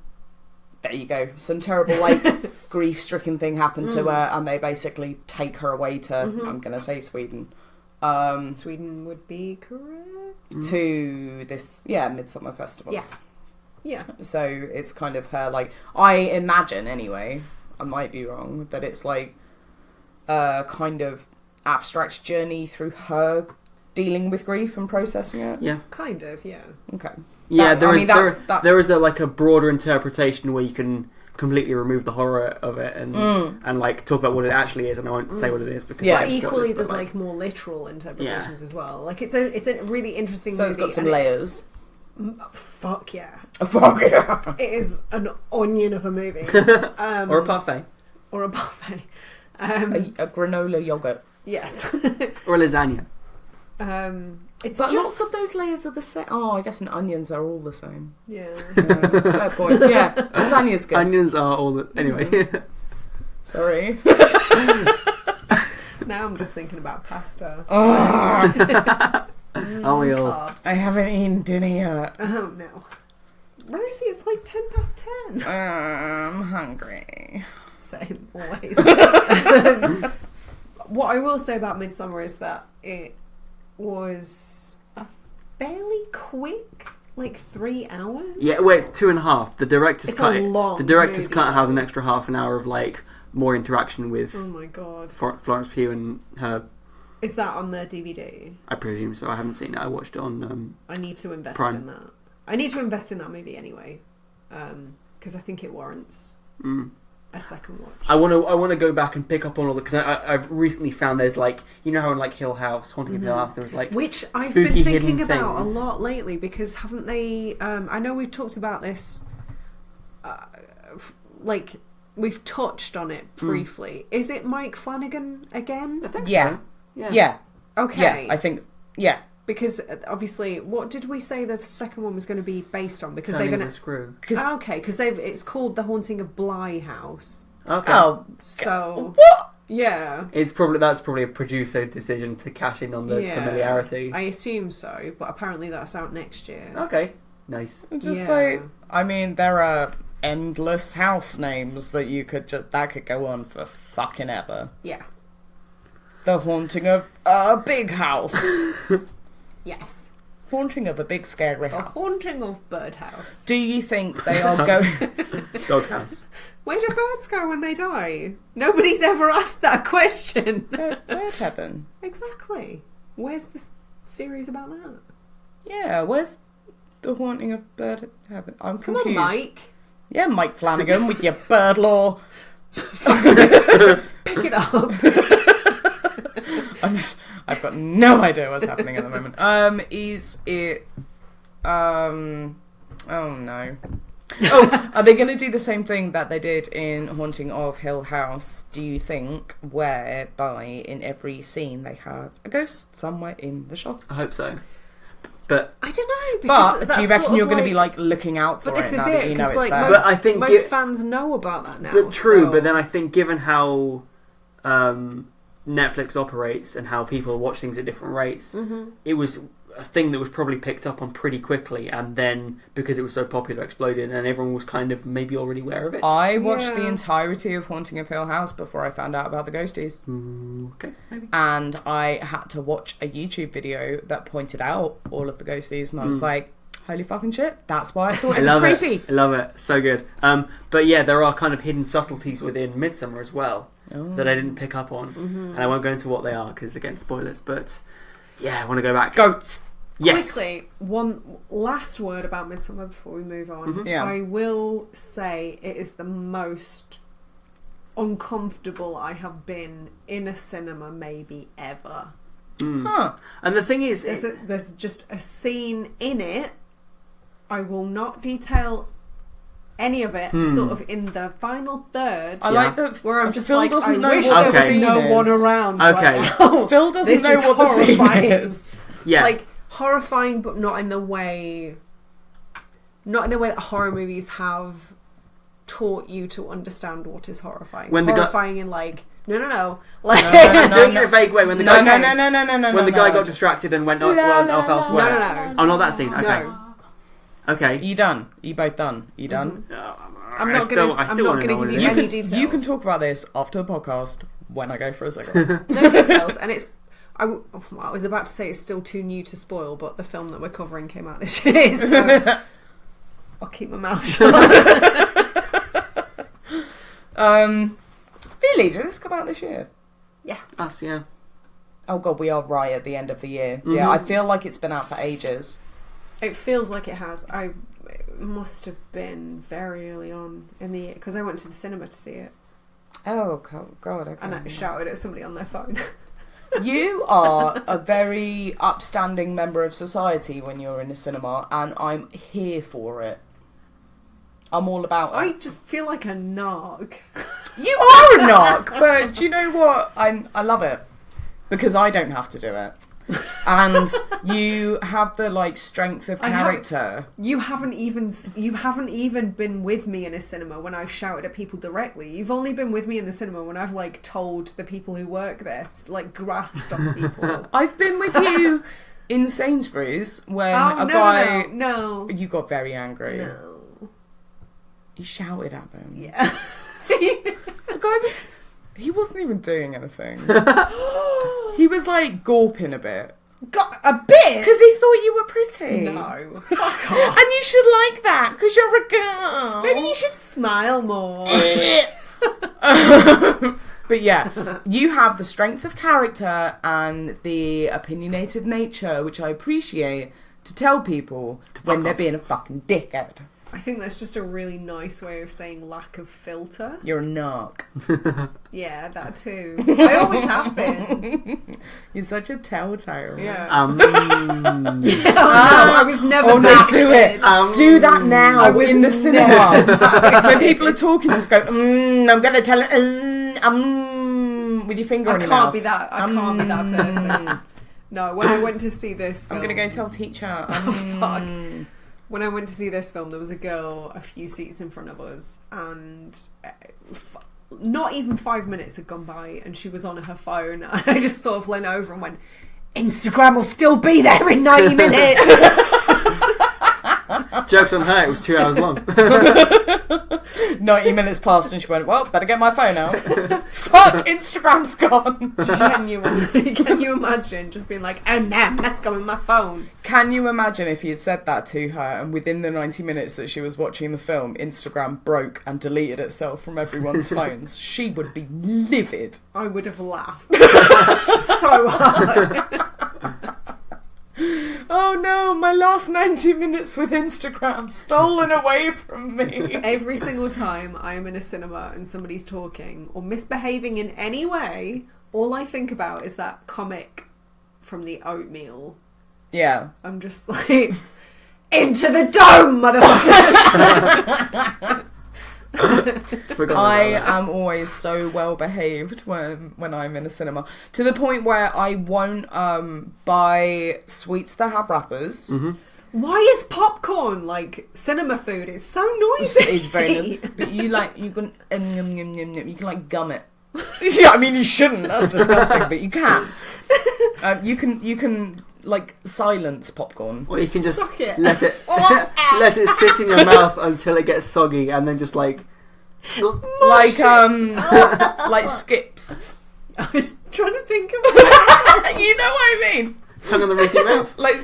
There you go. Some terrible like grief-stricken thing happened to her, and they basically take her away to I'm gonna say Sweden. Sweden would be correct. To this Midsummer Festival. Yeah. So it's kind of her like I imagine anyway. I might be wrong that it's like a kind of abstract journey through her dealing with grief and processing it. Yeah. Kind of. Yeah. Okay. Yeah, that's there is a broader interpretation where you can completely remove the horror of it and like talk about what it actually is, and I won't say what it is because but equally there's like more literal interpretations as well. Like it's a really interesting movie. So it's got some layers. Fuck yeah. Fuck yeah. It is an onion of a movie. Or a parfait. Or a buffet. A granola yogurt. Yes. Or a lasagna. It's but just... lots of those layers are the same. Oh, I guess onions are all the same. Yeah. Fair point. Yeah, lasagna's good. Onions are all the... Anyway. Sorry. Now I'm just thinking about pasta. Are we all? Carbs. I haven't eaten dinner yet. Oh no. Rosie, it's like 10:10. I'm hungry. Same, always. What I will say about Midsommar is that it was a fairly quick, like 3 hours. Yeah, well, it's 2.5. The director's It's cut. a long The director's movie, cut has though. an extra half an hour of like more interaction with Oh my god. Florence Pugh and her. Is that on the DVD? I presume so. I haven't seen it. I watched it on. I need to invest Prime. in that. I need to invest in that movie anyway, because I think it warrants a second watch. I want to go back and pick up on all the because I've recently found there's like how in like Hill House, Haunting of Hill House, there was like which I've spooky been thinking hidden about things. a lot lately because haven't they? I know we've talked about this. Like we've touched on it briefly. Is it Mike Flanagan again? I think Yeah. so. Yeah. Yeah. Okay. Yeah, I think. Yeah. Because obviously, what did we say the second one was going to be based on? Because Turning they're the going to. screw. Okay, because it's called The Haunting of Bly House. Okay. Oh. So What? yeah, That's probably a producer decision to cash in on the familiarity. I assume so, but apparently that's out next year. Okay. Nice. Just Yeah. like, I mean, there are endless house names that you could that could go on for fucking ever. Yeah. The Haunting of a Big House. Yes. Haunting of a Big Scary The House. Haunting of Birdhouse. Do you think they are going... Doghouse. Where do birds go when they die? Nobody's ever asked that question. Bird Heaven. Exactly. Where's the series about that? Yeah, where's The Haunting of Bird Heaven? I'm Come confused. on, Mike. Yeah, Mike Flanagan with your bird law. Pick it up. I've got no idea what's happening at the moment. Is it... Oh no. Oh, are they going to do the same thing that they did in Haunting of Hill House, do you think, whereby in every scene they have a ghost somewhere in the shop? I hope so. But I don't know. Because But do you reckon you're going to be like looking out for But this it is now that it, you know 'cause, it's like, there? But I think most fans know about that now. But true, so- but then I think given how Netflix operates and how people watch things at different rates, it was a thing that was probably picked up on pretty quickly, and then because it was so popular, exploded, and everyone was kind of maybe already aware of it. I watched the Yeah. entirety of Haunting of Hill House before I found out about the ghosties. Okay, maybe. And I had to watch a YouTube video that pointed out all of the ghosties, and I was like, holy fucking shit, that's why I thought it was creepy. I love it. So good. But yeah, there are kind of hidden subtleties within Midsommar as well that I didn't pick up on. And I won't go into what they are because, again, spoilers. But yeah, I want to go back. Goats. Yes. Quickly, one last word about Midsummer before we move on. Mhm. Yeah. I will say it is the most uncomfortable I have been in a cinema maybe ever. Huh. And the thing is, There's just a scene in it. I will not detail any of it. Sort of in the final third. I like that. Where I'm just Phil like, doesn't I know wish what there the was scene no is. one around. Okay. Right now. Phil doesn't This know is what the scene horrifying. is. yeah. Like horrifying, but not in the way that horror movies have taught you to understand what is horrifying. When the horrifying in like no, like doing it in a vague way when the guy when the guy no. got distracted and went off elsewhere. No. Oh, not that scene. Okay. No. Okay. You done? You both done? You done? I'm not going to give you any details. You can talk about this after the podcast when I go for a cigarette. No details, and it's. I was about to say it's still too new to spoil, but the film that we're covering came out this year, so I'll keep my mouth shut. Really? Did this come out this year? Yeah. Us, yeah. Oh god, we are right at the end of the year. Yeah, I feel like it's been out for ages. It feels like it has. It must have been very early on in the year because I went to the cinema to see it, Oh god, okay. and I shouted at somebody on their phone. You are a very upstanding member of society when you're in a cinema, and I'm here for it. I'm all about it. I just feel like a narc. You are a narc, but do you know what? I love it because I don't have to do it, and you have the like strength of character. You haven't even been with me in a cinema when I've shouted at people directly. You've only been with me in the cinema when I've like told the people who work there to like grassed on people. I've been with you in Sainsbury's when guy. No, you got very angry. No. You shouted at them. Yeah. The guy he wasn't even doing anything. He was like gawping a bit. Got a bit? Because he thought you were pretty. No. Fuck off. And you should like that, because you're a girl. Maybe you should smile more. But yeah, you have the strength of character and the opinionated nature, which I appreciate, to tell people when they're being a fucking dickhead. I think that's just a really nice way of saying lack of filter. You're a narc. Yeah, that too. I always have been. You're such a telltale. Yeah. Um. No, I was never that do it. good. Do that now I was in the never cinema. When people are talking, just go, I'm going to tell it, with your finger on your mouth. I can't be that person. No, when I went to see this film... I'm going to go tell teacher. Fuck. When I went to see this film, there was a girl a few seats in front of us, and not even 5 minutes had gone by, and she was on her phone, and I just sort of leant over and went, Instagram will still be there in 90 minutes! Joke's on her, it was 2 hours long. 90 minutes passed and she went, well, better get my phone out. Fuck, Instagram's gone. Genuinely. Can you imagine just being like, oh no, let's go on my phone? Can you imagine if you had said that to her and within the 90 minutes that she was watching the film, Instagram broke and deleted itself from everyone's phones? She would be livid. I would have laughed so hard. Oh no, my last 90 minutes with Instagram stolen away from me. Every single time I am in a cinema and somebody's talking or misbehaving in any way, all I think about is that comic from the Oatmeal. Yeah. I'm just like, into the dome, motherfuckers! I am always so well behaved when I'm in a cinema, to the point where I won't buy sweets that have wrappers. Mm-hmm. Why is popcorn like cinema food? It's so noisy. It's very but you can like gum it. Yeah, I mean you shouldn't. That's disgusting, but you can. You can like silence popcorn. Or you can just Suck it. let it let it sit in your mouth until it gets soggy, and then just like like skips. I was trying to think of You know what I mean? tongue on the roof of your mouth. Like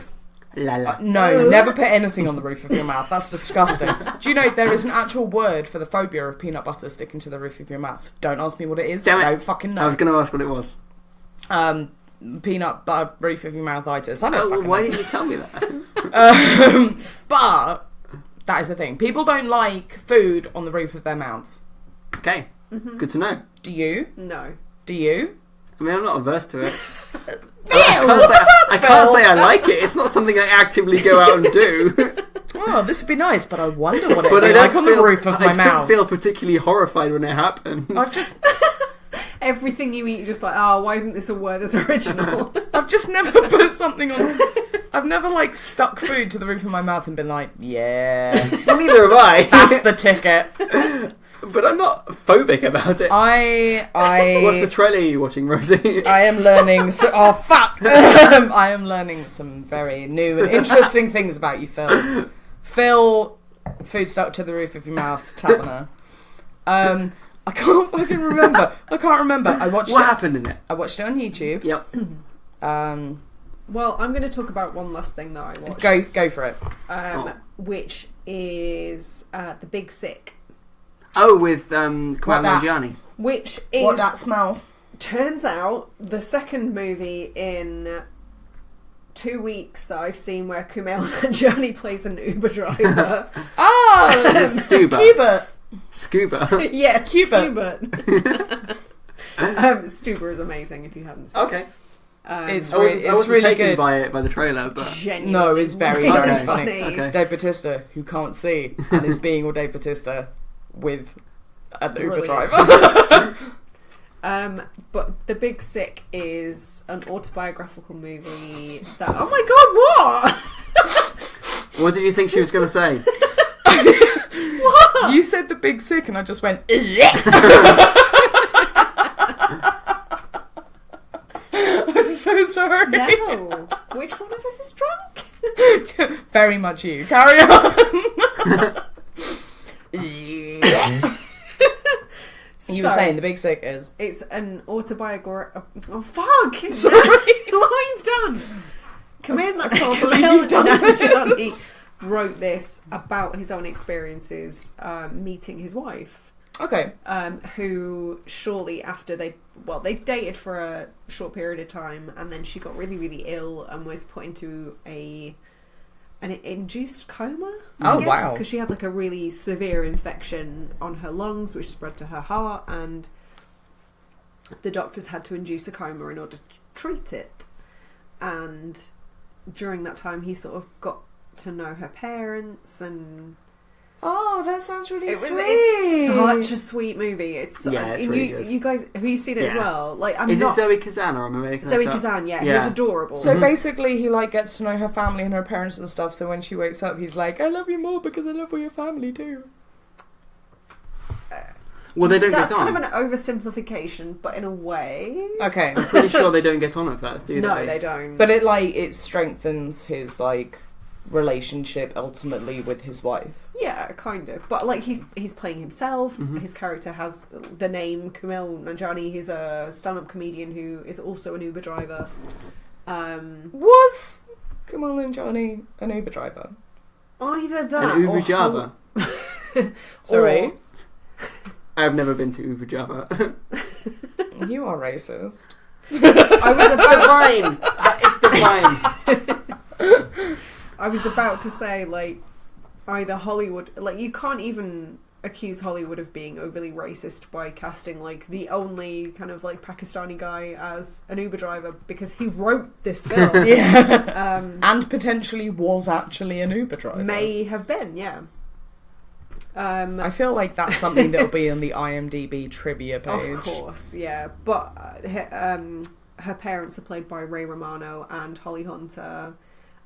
La la. no, never put anything on the roof of your mouth. That's disgusting. Do you know there is an actual word for the phobia of peanut butter sticking to the roof of your mouth? Don't ask me what it is. Damn it. I don't fucking know. I was going to ask what it was. peanut butter roof of your mouth itis. I don't fucking why know. didn't you tell me that? But that is the thing. People don't like food on the roof of their mouths. Okay, good to know. Do you? No. Do you? I mean, I'm not averse to it. I I can't say I like it. It's not something I actively go out and do. Oh, this would be nice, but I wonder what it would But be like on the roof of my I mouth. don't feel particularly horrified when it happens. I've just Everything you eat, you're just like, oh, why isn't this a word that's original? I've just never put something on. I've never like stuck food to the roof of my mouth and been like, yeah, Well, neither have I. that's the ticket. But I'm not phobic about it. I What's the trailer you're watching, Rosie? I am learning. Oh fuck! I am learning some very new and interesting things about you, Phil. Phil, food stuck to the roof of your mouth, Taverner. I can't fucking remember. I can't remember. What happened in it? I watched it on YouTube. Yep. Well, I'm going to talk about one last thing that I watched. Go for it. Which is The Big Sick. Oh, with Kumail Nanjiani. Which is... What that smell? Turns out the second movie in 2 weeks that I've seen where Kumail Nanjiani plays an Uber driver. Oh! Scuba. Cubert. Scuba. Yes, Cubert. Stuber is amazing if you haven't seen Okay. it. It's I wasn't really taken good. by the trailer, but Genuinely No, it's very, really very funny. Okay. Dave Bautista, who can't see, and is being all Dave Bautista with an Uber Brilliant. driver. But The Big Sick is an autobiographical movie that... Oh my god, what? what did you think she was going to say? You said The Big Sick, and I just went. I'm so sorry. No. Which one of us is drunk? Very much you. Carry on. You were saying The Big Sick is. It's an autobiography. Oh fuck! Sorry. What you've done? I can't believe you've done Nanjiani wrote this about his own experiences meeting his wife. Okay. Who shortly after they dated for a short period of time, and then she got really, really ill and was put into an induced coma. Oh, wow. Because she had like a really severe infection on her lungs, which spread to her heart, and the doctors had to induce a coma in order to treat it. And during that time, he sort of got to know her parents and. Oh, that sounds really sweet. It's such a sweet movie. It's really good. You guys, have you seen it as well? Like, Is it Zoe Kazan or am I making Zoe that up? Kazan? Yeah, who's adorable. So basically, he like gets to know her family and her parents and stuff. So when she wakes up, he's like, "I love you more because I love all your family too." Well, they don't That's get on. kind of an oversimplification, but in a way. Okay, I'm pretty sure they don't get on at first, do they? No, they don't. but it strengthens his like relationship ultimately with his wife. Yeah, kind of. But like he's playing himself. Mm-hmm. His character has the name Kumail Nanjiani. He's a stand-up comedian who is also an Uber driver. Was Kumail Nanjiani an Uber driver? Either that An Uber or Java. Sorry, I've never been to Uber Java. you are racist. I was Fine. It's the fine. I was about to say, like, either Hollywood... Like, you can't even accuse Hollywood of being overly racist by casting, like, the only kind of, like, Pakistani guy as an Uber driver because he wrote this film. Yeah, and potentially was actually an Uber driver. May have been, yeah. I feel like that's something that'll be on the IMDb trivia page. Of course, yeah. But her parents are played by Ray Romano and Holly Hunter.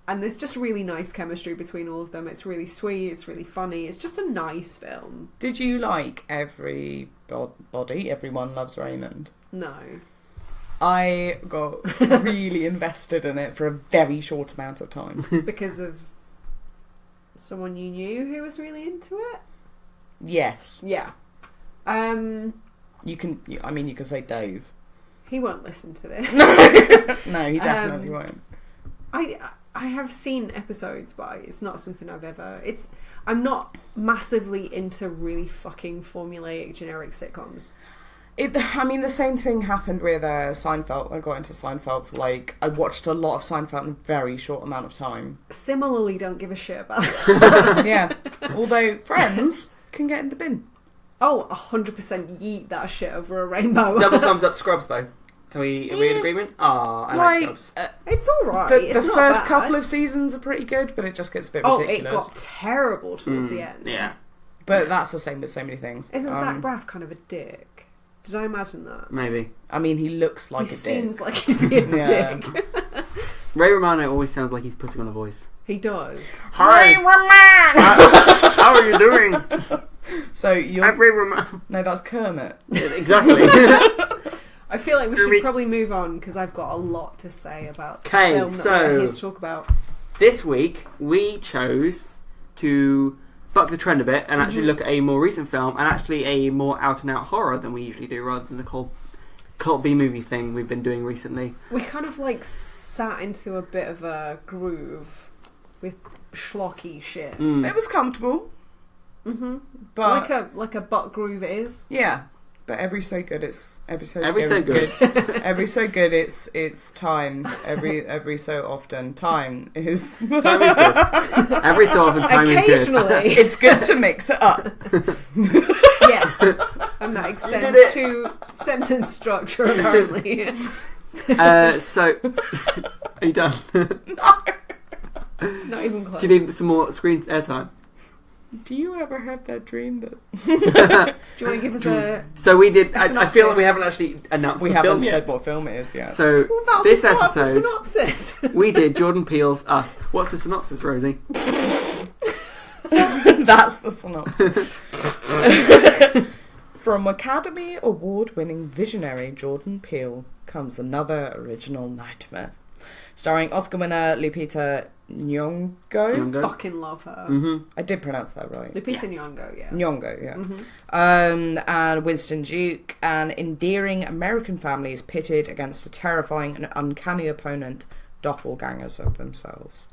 And there's just really nice chemistry between all of them. It's really sweet, it's really funny. It's just a nice film. Did you like Everyone Loves Raymond? No. I got really invested in it for a very short amount of time. Because of someone you knew who was really into it? Yes. Yeah. You can say Dave. He won't listen to this. No, he definitely won't. I have seen episodes, but it's not something I've ever... I'm not massively into really fucking formulaic generic sitcoms. I mean, the same thing happened with Seinfeld. I got into Seinfeld. Like, I watched a lot of Seinfeld in a very short amount of time. Similarly, don't give a shit about it. Yeah. Although Friends can get in the bin. Oh, 100% yeet that shit over a rainbow. Double thumbs up Scrubs, though. Are we in agreement? I like Scrubs. It's alright. The first couple of seasons are pretty good, but it just gets a bit ridiculous. It got terrible towards the end. Yeah. But that's the same with so many things. Isn't Zach Braff kind of a dick? Did I imagine that? Maybe. I mean, he looks like a dick. He seems like he'd be a dick. Ray Romano always sounds like he's putting on a voice. He does. Hi, Ray Romano! How are you doing? So you're... I'm Ray Romano. No, that's Kermit. Exactly. I feel like we should probably move on because I've got a lot to say about the film that we're here to talk about. This week we chose to buck the trend a bit and actually look at a more recent film and actually a more out-and-out horror than we usually do, rather than the cult B-movie thing we've been doing recently. We kind of like sat into a bit of a groove with schlocky shit. It was comfortable. But like a butt groove is. Yeah. But every so good it's every so good it's time. Every so often time is good. Every so often time is good. Occasionally it's good to mix it up. Yes. And that extends to sentence structure apparently. So are you done? No. Not even close. Do you need some more screen airtime? Do you ever have that dream that... Do you want to give us a... So we did... I feel like we haven't actually announced the film yet. We haven't said what film it is yet. So this episode... synopsis. We did Jordan Peele's Us. What's the synopsis, Rosie? That's the synopsis. From Academy Award-winning visionary Jordan Peele comes another original nightmare. Starring Oscar winner Lupita Nyong'o. Fucking love her. I did pronounce that right. Lupita Nyong'o, yeah. Nyong'o, yeah. And Winston Duke. An endearing American family is pitted against a terrifying and uncanny opponent, doppelgangers of themselves.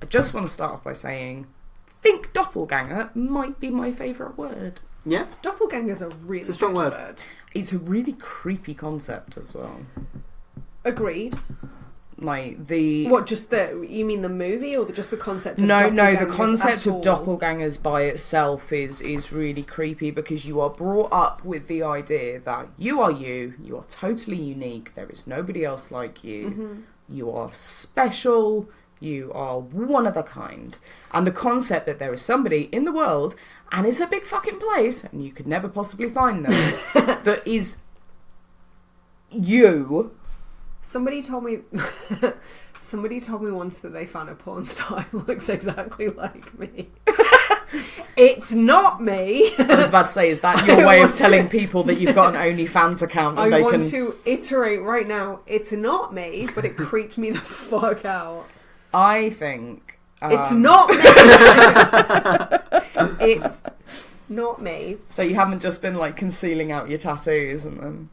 I just want to start off by saying, think doppelganger might be my favourite word. Yeah? Doppelganger's a really It's a strong word. It's a really creepy concept as well. Agreed. Like the... What, just you mean the movie or just the concept of No, doppelgangers? the concept of doppelgangers by itself is really creepy because you are brought up with the idea that you are totally unique, there is nobody else like you, you are special, you are one of a kind. And the concept that there is somebody in the world, and it's a big fucking place, and you could never possibly find them, that is you... Somebody told me once that they found a porn star who looks exactly like me. It's not me. I was about to say, is that your way of telling people that you've got an OnlyFans account? And I want to iterate right now. It's not me, but it creeped me the fuck out. I think it's not me. It's not me. So you haven't just been like concealing out your tattoos and then.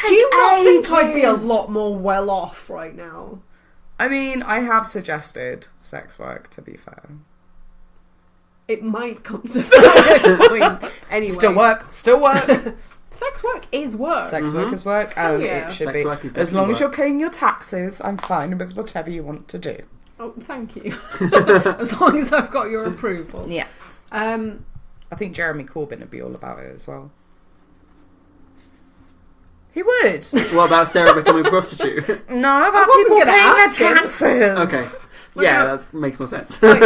Do you not think I'd be a lot more well off right now? I mean, I have suggested sex work, to be fair. It might come to this point. Anyway. Still work. Sex work is work. Sex work is work, and it should sex be. Work is as long as work. you're paying your taxes, I'm fine with whatever you want to do. Oh, thank you. As long as I've got your approval. Yeah. I think Jeremy Corbyn would be all about it as well. He would. What about Sarah becoming a prostitute? No, about people paying their taxes. Okay. Yeah, that makes more sense. Oi,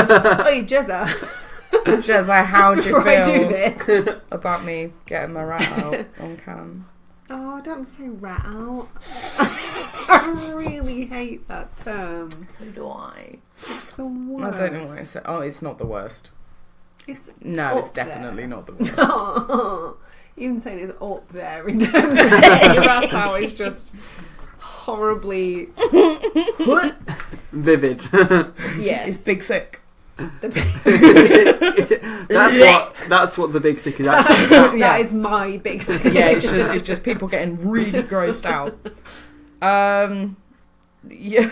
Jezza. Jezza, how do you feel I do this? about me getting my rat out on cam? Oh, don't say rat out. I really hate that term. So do I. It's the worst. I don't know what I said. Oh, it's not the worst. It's definitely not the worst. Even saying it's up there in terms of rat out is just horribly Vivid. yes. It's Big Sick. That's what the Big Sick is actually. That is my big sick. Yeah, it's just people getting really grossed out. Yeah.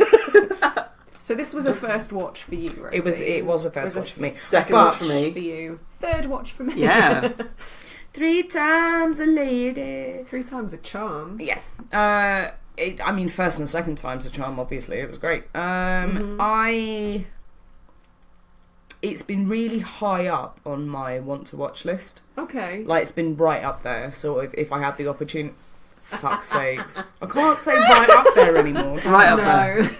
So this was a first watch for you, Rosie. It was a first watch for me. Second watch for me. For you. Third watch for me. Yeah. 3 times a lady. 3 times a charm. Yeah. First and second time's a charm, obviously. It was great. It's been really high up on my want to watch list. Okay. Like, it's been right up there. So if I had the opportunity... Fuck's sakes. I can't say right up there anymore. Right up there.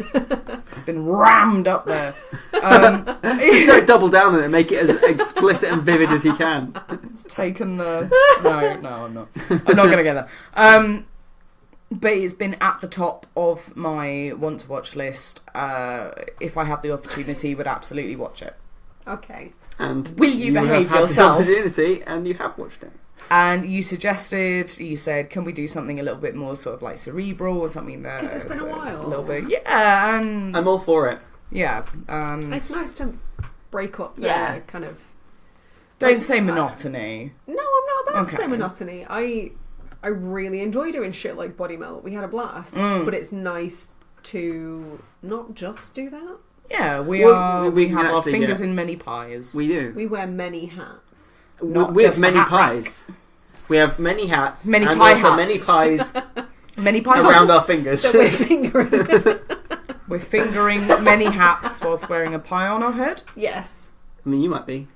It's been rammed up there. Just don't double down on it. Make it as explicit and vivid as you can. It's taken the... No, I'm not. I'm not going to get that. But it's been at the top of my want to watch list. If I had the opportunity, would absolutely watch it. Okay. And will you behave have yourself? The opportunity, and you have watched it. And you said, can we do something a little bit more sort of like cerebral or something that... Because it's been a while. A little bit, yeah, and... I'm all for it. Yeah. It's nice to break up the kind of... Don't say monotony. No, I'm not about to say monotony. I really enjoy doing shit like Body Melt. We had a blast. But it's nice to not just do that. Yeah, we have our fingers in many pies. We do. We wear many hats. We have many pies. Rack. We have many hats. Many pie hats. Many pies. Many pie around our fingers. That we're fingering. We're fingering many hats whilst wearing a pie on our head. Yes. I mean, you might be.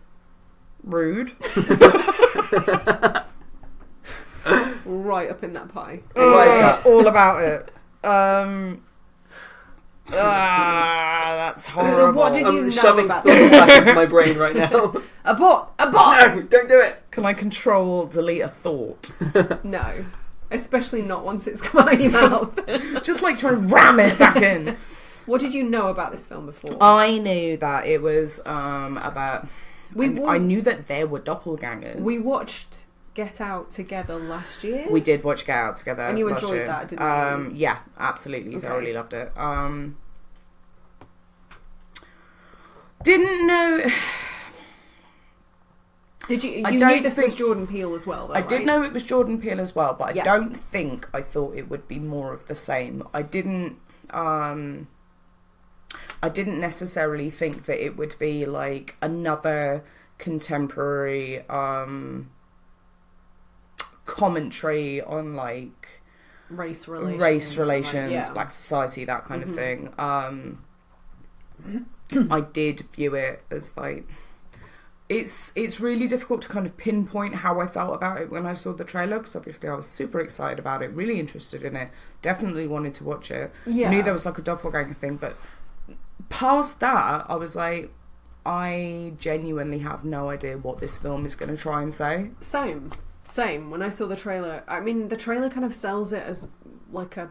Rude. Right up in that pie. All about it. That's horrible. So what did you know shoving about thoughts this? back into my brain right now. Abort! No, don't do it. Can I control delete a thought? No. Especially not once it's come out of your mouth. Just like trying to ram it back in. What did you know about this film before? I knew that it was about... I knew that there were doppelgangers. We watched Get Out together last year. We did watch Get Out together and you last enjoyed year. that, didn't you? Yeah, absolutely. Okay. Thoroughly loved it. Didn't know... Did you knew this was Jordan Peele as well, though, I did know it was Jordan Peele as well, but I don't think I thought it would be more of the same. I didn't necessarily think that it would be like another contemporary commentary on like race relations, like, Black society, that kind of thing. I did view it as like it's really difficult to kind of pinpoint how I felt about it when I saw the trailer, because obviously I was super excited about it, really interested in it, definitely wanted to watch it. Yeah. Knew there was like a doppelganger thing, but past that I was like, I genuinely have no idea what this film is going to try and say. Same. When I saw the trailer, I mean, the trailer kind of sells it as like a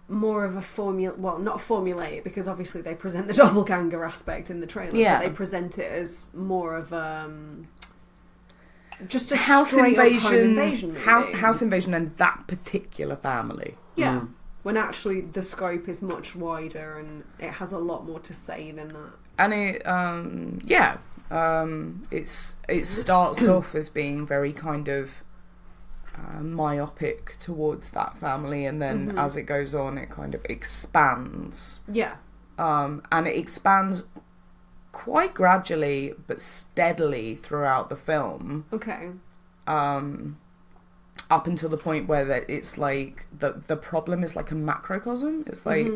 more of a not formulaic, because obviously they present the doppelganger aspect in the trailer. Yeah. But they present it as more of just a house invasion movie. House invasion and that particular family. Yeah. When actually the scope is much wider and it has a lot more to say than that. And it starts off as being very kind of myopic towards that family, and then as it goes on it kind of expands. Yeah. And it expands quite gradually but steadily throughout the film. Okay. Up until the point where it's like the problem is like a macrocosm. It's like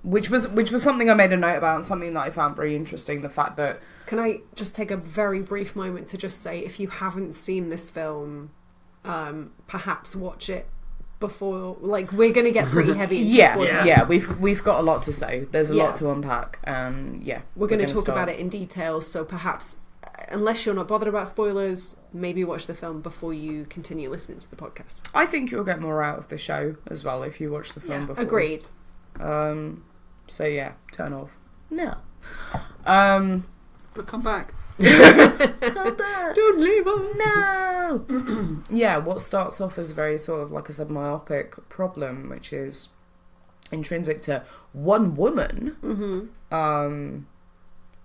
which was something I made a note about, and something that I found very interesting, the fact that... Can I just take a very brief moment to just say, if you haven't seen this film, perhaps watch it before... Like, we're going to get pretty heavy into spoilers. Yeah, we've got a lot to say. There's a lot to unpack, and We're going to talk about it in detail, so perhaps, unless you're not bothered about spoilers, maybe watch the film before you continue listening to the podcast. I think you'll get more out of the show as well if you watch the film before. Agreed. So yeah, turn off. No. But come back. Come back. Don't leave us. No. Yeah, what starts off as a very sort of, like I said, myopic problem, which is intrinsic to one woman,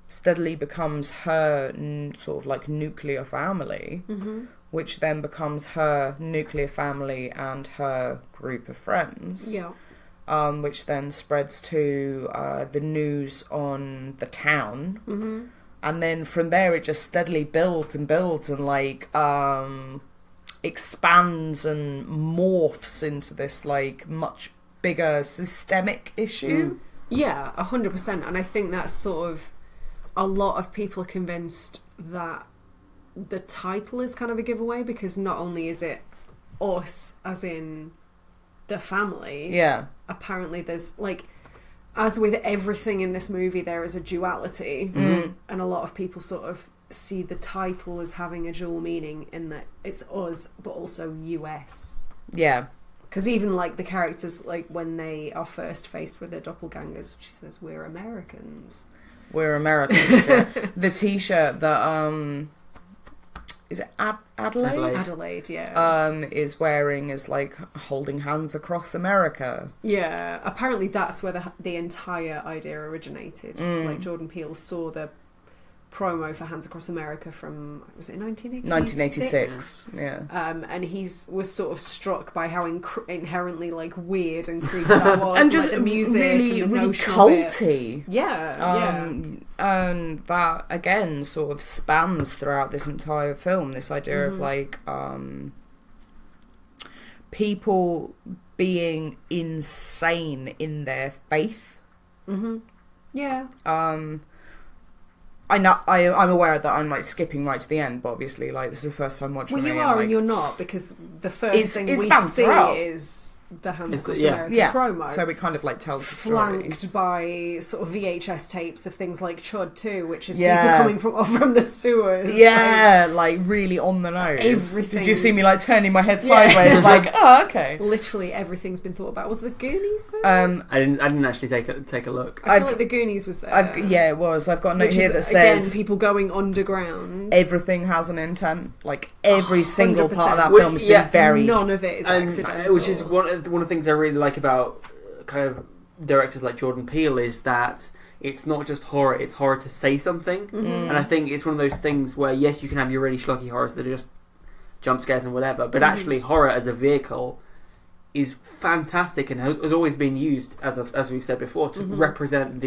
steadily becomes her sort of like nuclear family, which then becomes her nuclear family and her group of friends. Yeah. Which then spreads to the news on the town, and then from there it just steadily builds and like expands and morphs into this like much bigger systemic issue. Yeah, 100%. And I think that's sort of, a lot of people are convinced that the title is kind of a giveaway, because not only is it us as in the family, apparently there's like, as with everything in this movie, there is a duality, and a lot of people sort of see the title as having a dual meaning in that it's us but also US. Yeah. Because even like the characters, like when they are first faced with their doppelgangers, she says, "We're Americans." We're Americans. Yeah. The T-shirt that is it Adelaide? Yeah. Is wearing is like holding hands across America. Yeah. Apparently, that's where the entire idea originated. Like Jordan Peele saw the promo for Hands Across America from, was it 1986? 1986, yeah. And he was sort of struck by how inherently like weird and creepy that was, and just like, the music, really, and the really notion culty. Yeah, and that again sort of spans throughout this entire film. This idea of like people being insane in their faith. Yeah. I'm aware that I'm like skipping right to the end, but obviously like this is the first time watching. Well, you me, are and and you're not, because the first thing we see throughout. is the Hands Across America promo. So it kind of like tells the story. Flanked by sort of VHS tapes of things like Chud 2, which is people coming from the sewers. Yeah, like really on the nose. Everything. Did you see me like turning my head sideways? Like, oh, okay. Literally everything's been thought about. Was the Goonies there? I didn't actually take a look. I feel like the Goonies was there. Yeah, it was. I've got a note here that says says people going underground. Everything has an intent. Like every single part of that film has been very. None of it is accidental. Which is one of the things I really like about kind of directors like Jordan Peele, is that it's not just horror, it's horror to say something. And I think it's one of those things where, yes, you can have your really schlocky horrors that are just jump scares and whatever, but actually horror as a vehicle is fantastic and has always been used, as we've said before, to represent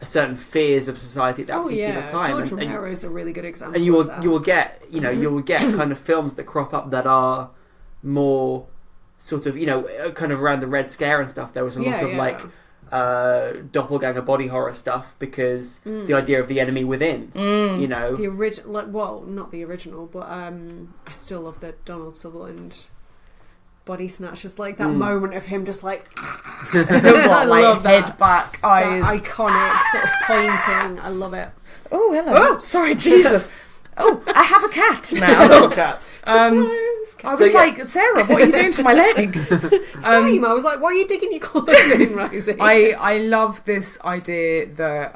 certain fears of society at that particular time. George Romero is a really good example. And you will get kind of films that crop up that are more sort of, kind of around the Red Scare and stuff. There was a lot of like doppelganger body horror stuff, because the idea of the enemy within, the original, not the original, but I still love the Donald Sutherland body snatch. Just like that moment of him just like I love head that. Back eyes, that iconic sort of pointing. I love it. Oh, hello. Sorry, Jesus. Oh, I have a cat now. Cat. I was like, Sarah, what are you doing to my leg? Same. I was like, why are you digging your clothes in, Rosie? I love this idea that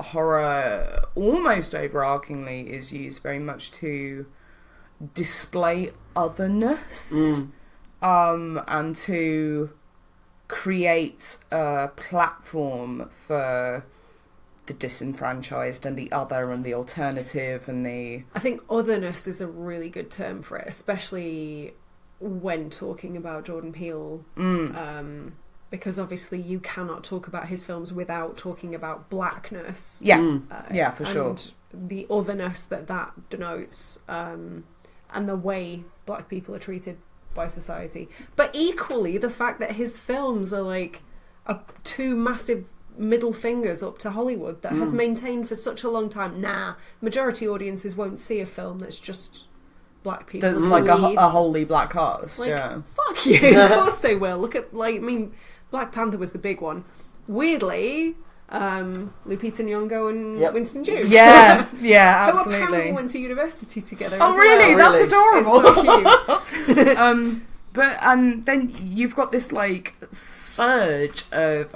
horror, almost overarchingly, is used very much to display otherness, and to create a platform for the disenfranchised and the other and the alternative and the... I think otherness is a really good term for it, especially when talking about Jordan Peele, because obviously you cannot talk about his films without talking about blackness. Yeah, for sure. And the otherness that denotes, and the way black people are treated by society. But equally, the fact that his films are like two massive middle fingers up to Hollywood that has maintained for such a long time. Majority audiences won't see a film that's just black people. There's like a wholly black cast. Like, fuck you. Of course they will. Look at Black Panther was the big one. Weirdly, Lupita Nyong'o and Winston Duke. Yeah, absolutely. Who apparently went to university together. Oh, really? Well. That's adorable. It's so cute. And then you've got this like surge of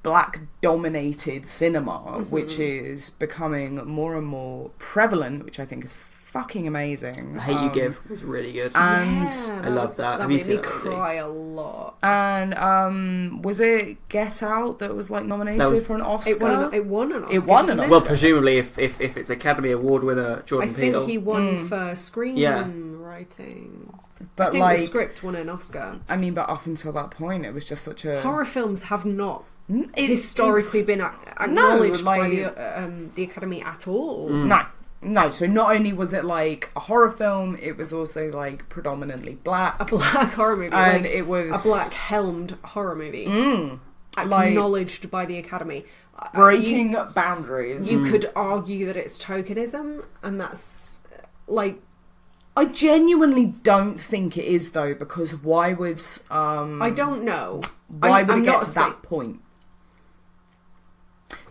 black-dominated cinema, which is becoming more and more prevalent, which I think is fucking amazing. The Hate You Give was really good. And I love that. That made me cry a lot. And was it Get Out that was like nominated for an Oscar? It won an Oscar. Well, presumably if it's Academy Award winner Jordan Peele. I think he won for screenwriting. But I think like the script won an Oscar. I mean, but up until that point, it was just such a Horror films have not historically historically been acknowledged by the Academy at all. No, so not only was it like a horror film, it was also like predominantly black. A black horror movie. And like, it was a black helmed horror movie. Acknowledged by the Academy. Breaking boundaries. You could argue that it's tokenism, and that's like... I genuinely don't think it is though, because why would... I don't know. Why would it get to that point?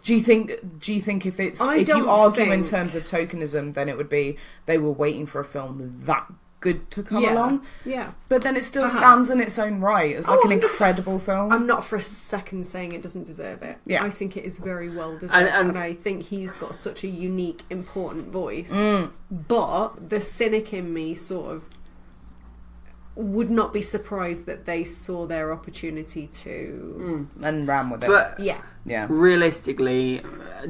Do you think if you argue in terms of tokenism, then it would be they were waiting for a film that good to come along? Yeah. But then it still stands in its own right as like an incredible film. I'm not for a second saying it doesn't deserve it. Yeah. I think it is very well deserved, and I think he's got such a unique, important voice. But the cynic in me sort of would not be surprised that they saw their opportunity to and ran with it. But yeah, realistically,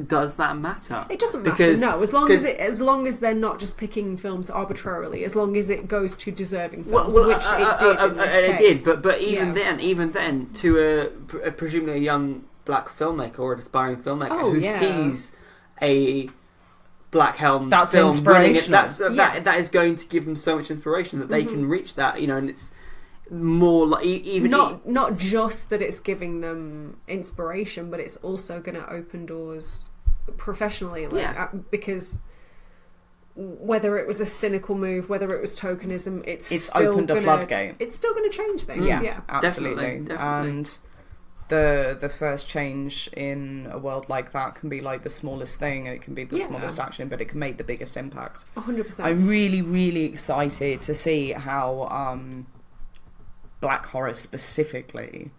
does that matter? It doesn't matter. No, as long as they're not just picking films arbitrarily, as long as it goes to deserving films, which it did in this case. It did. But even then, to presumably a young black filmmaker or an aspiring filmmaker who sees a black helm film inspirational. That is going to give them so much inspiration that they can reach that, and it's more like even not just that it's giving them inspiration, but it's also going to open doors professionally, because whether it was a cynical move, whether it was tokenism, it's still opened a floodgate. It's still going to change things. Yeah, absolutely. Definitely. And the first change in a world like that can be like the smallest thing, and it can be the smallest action, but it can make the biggest impact. 100%. I'm really, really excited to see how black horror specifically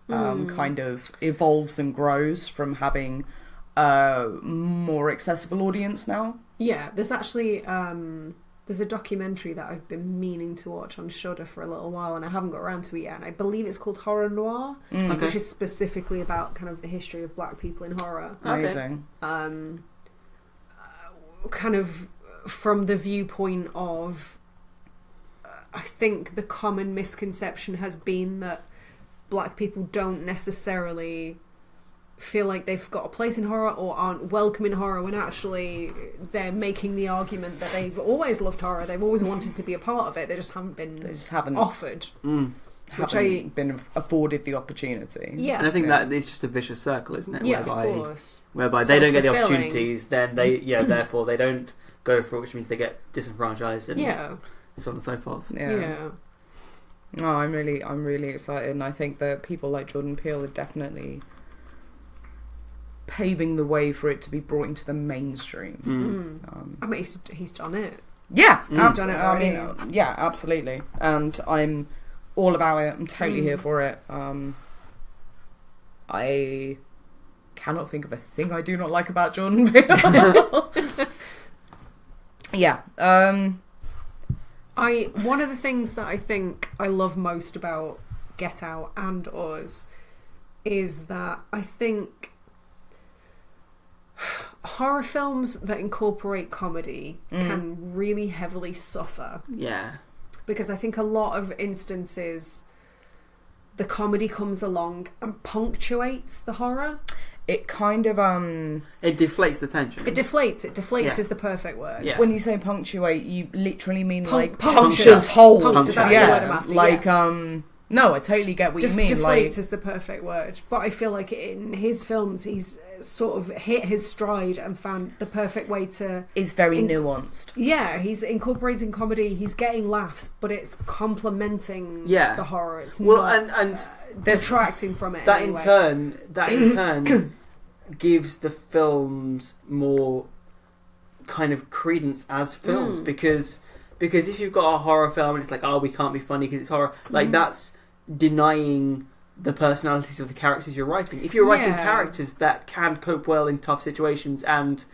kind of evolves and grows from having a more accessible audience now. Yeah, there's actually there's a documentary that I've been meaning to watch on Shudder for a little while, and I haven't got around to it yet. And I believe it's called Horror Noir, which is specifically about kind of the history of black people in horror. Amazing. Kind of from the viewpoint of, I think the common misconception has been that black people don't necessarily feel like they've got a place in horror or aren't welcome in horror, when actually they're making the argument that they've always loved horror, they've always wanted to be a part of it, they just haven't offered. Haven't been afforded the opportunity. Yeah. And I think that it's just a vicious circle, isn't it? Yeah, of course. Whereby they don't get the opportunities, then they therefore they don't go for it, which means they get disenfranchised and so on and so forth. Yeah. No, I'm really excited, and I think that people like Jordan Peele are definitely paving the way for it to be brought into the mainstream. I mean, he's done it. Yeah, he's done it. I mean, yeah, absolutely, and I'm all about it. I'm totally here for it. I cannot think of a thing I do not like about Jordan Peele. Yeah. One of the things that I think I love most about Get Out and Us is that I think horror films that incorporate comedy can really heavily suffer. Yeah. Because I think a lot of instances the comedy comes along and punctuates the horror. It kind of it deflates the tension. It deflates is the perfect word. Yeah. When you say punctuate, you literally mean like punctures holes. That's the word I'm after, like no, I totally get what you mean. Deflates is the perfect word, but I feel like in his films he's sort of hit his stride and found the perfect way to... Is very nuanced. Yeah, he's incorporating comedy, he's getting laughs, but it's complementing the horror. It's not and detracting from it. That in turn gives the films more kind of credence as films, because if you've got a horror film and it's like, oh, we can't be funny because it's horror, like that's denying the personalities of the characters you're writing. If you're writing characters that can cope well in tough situations and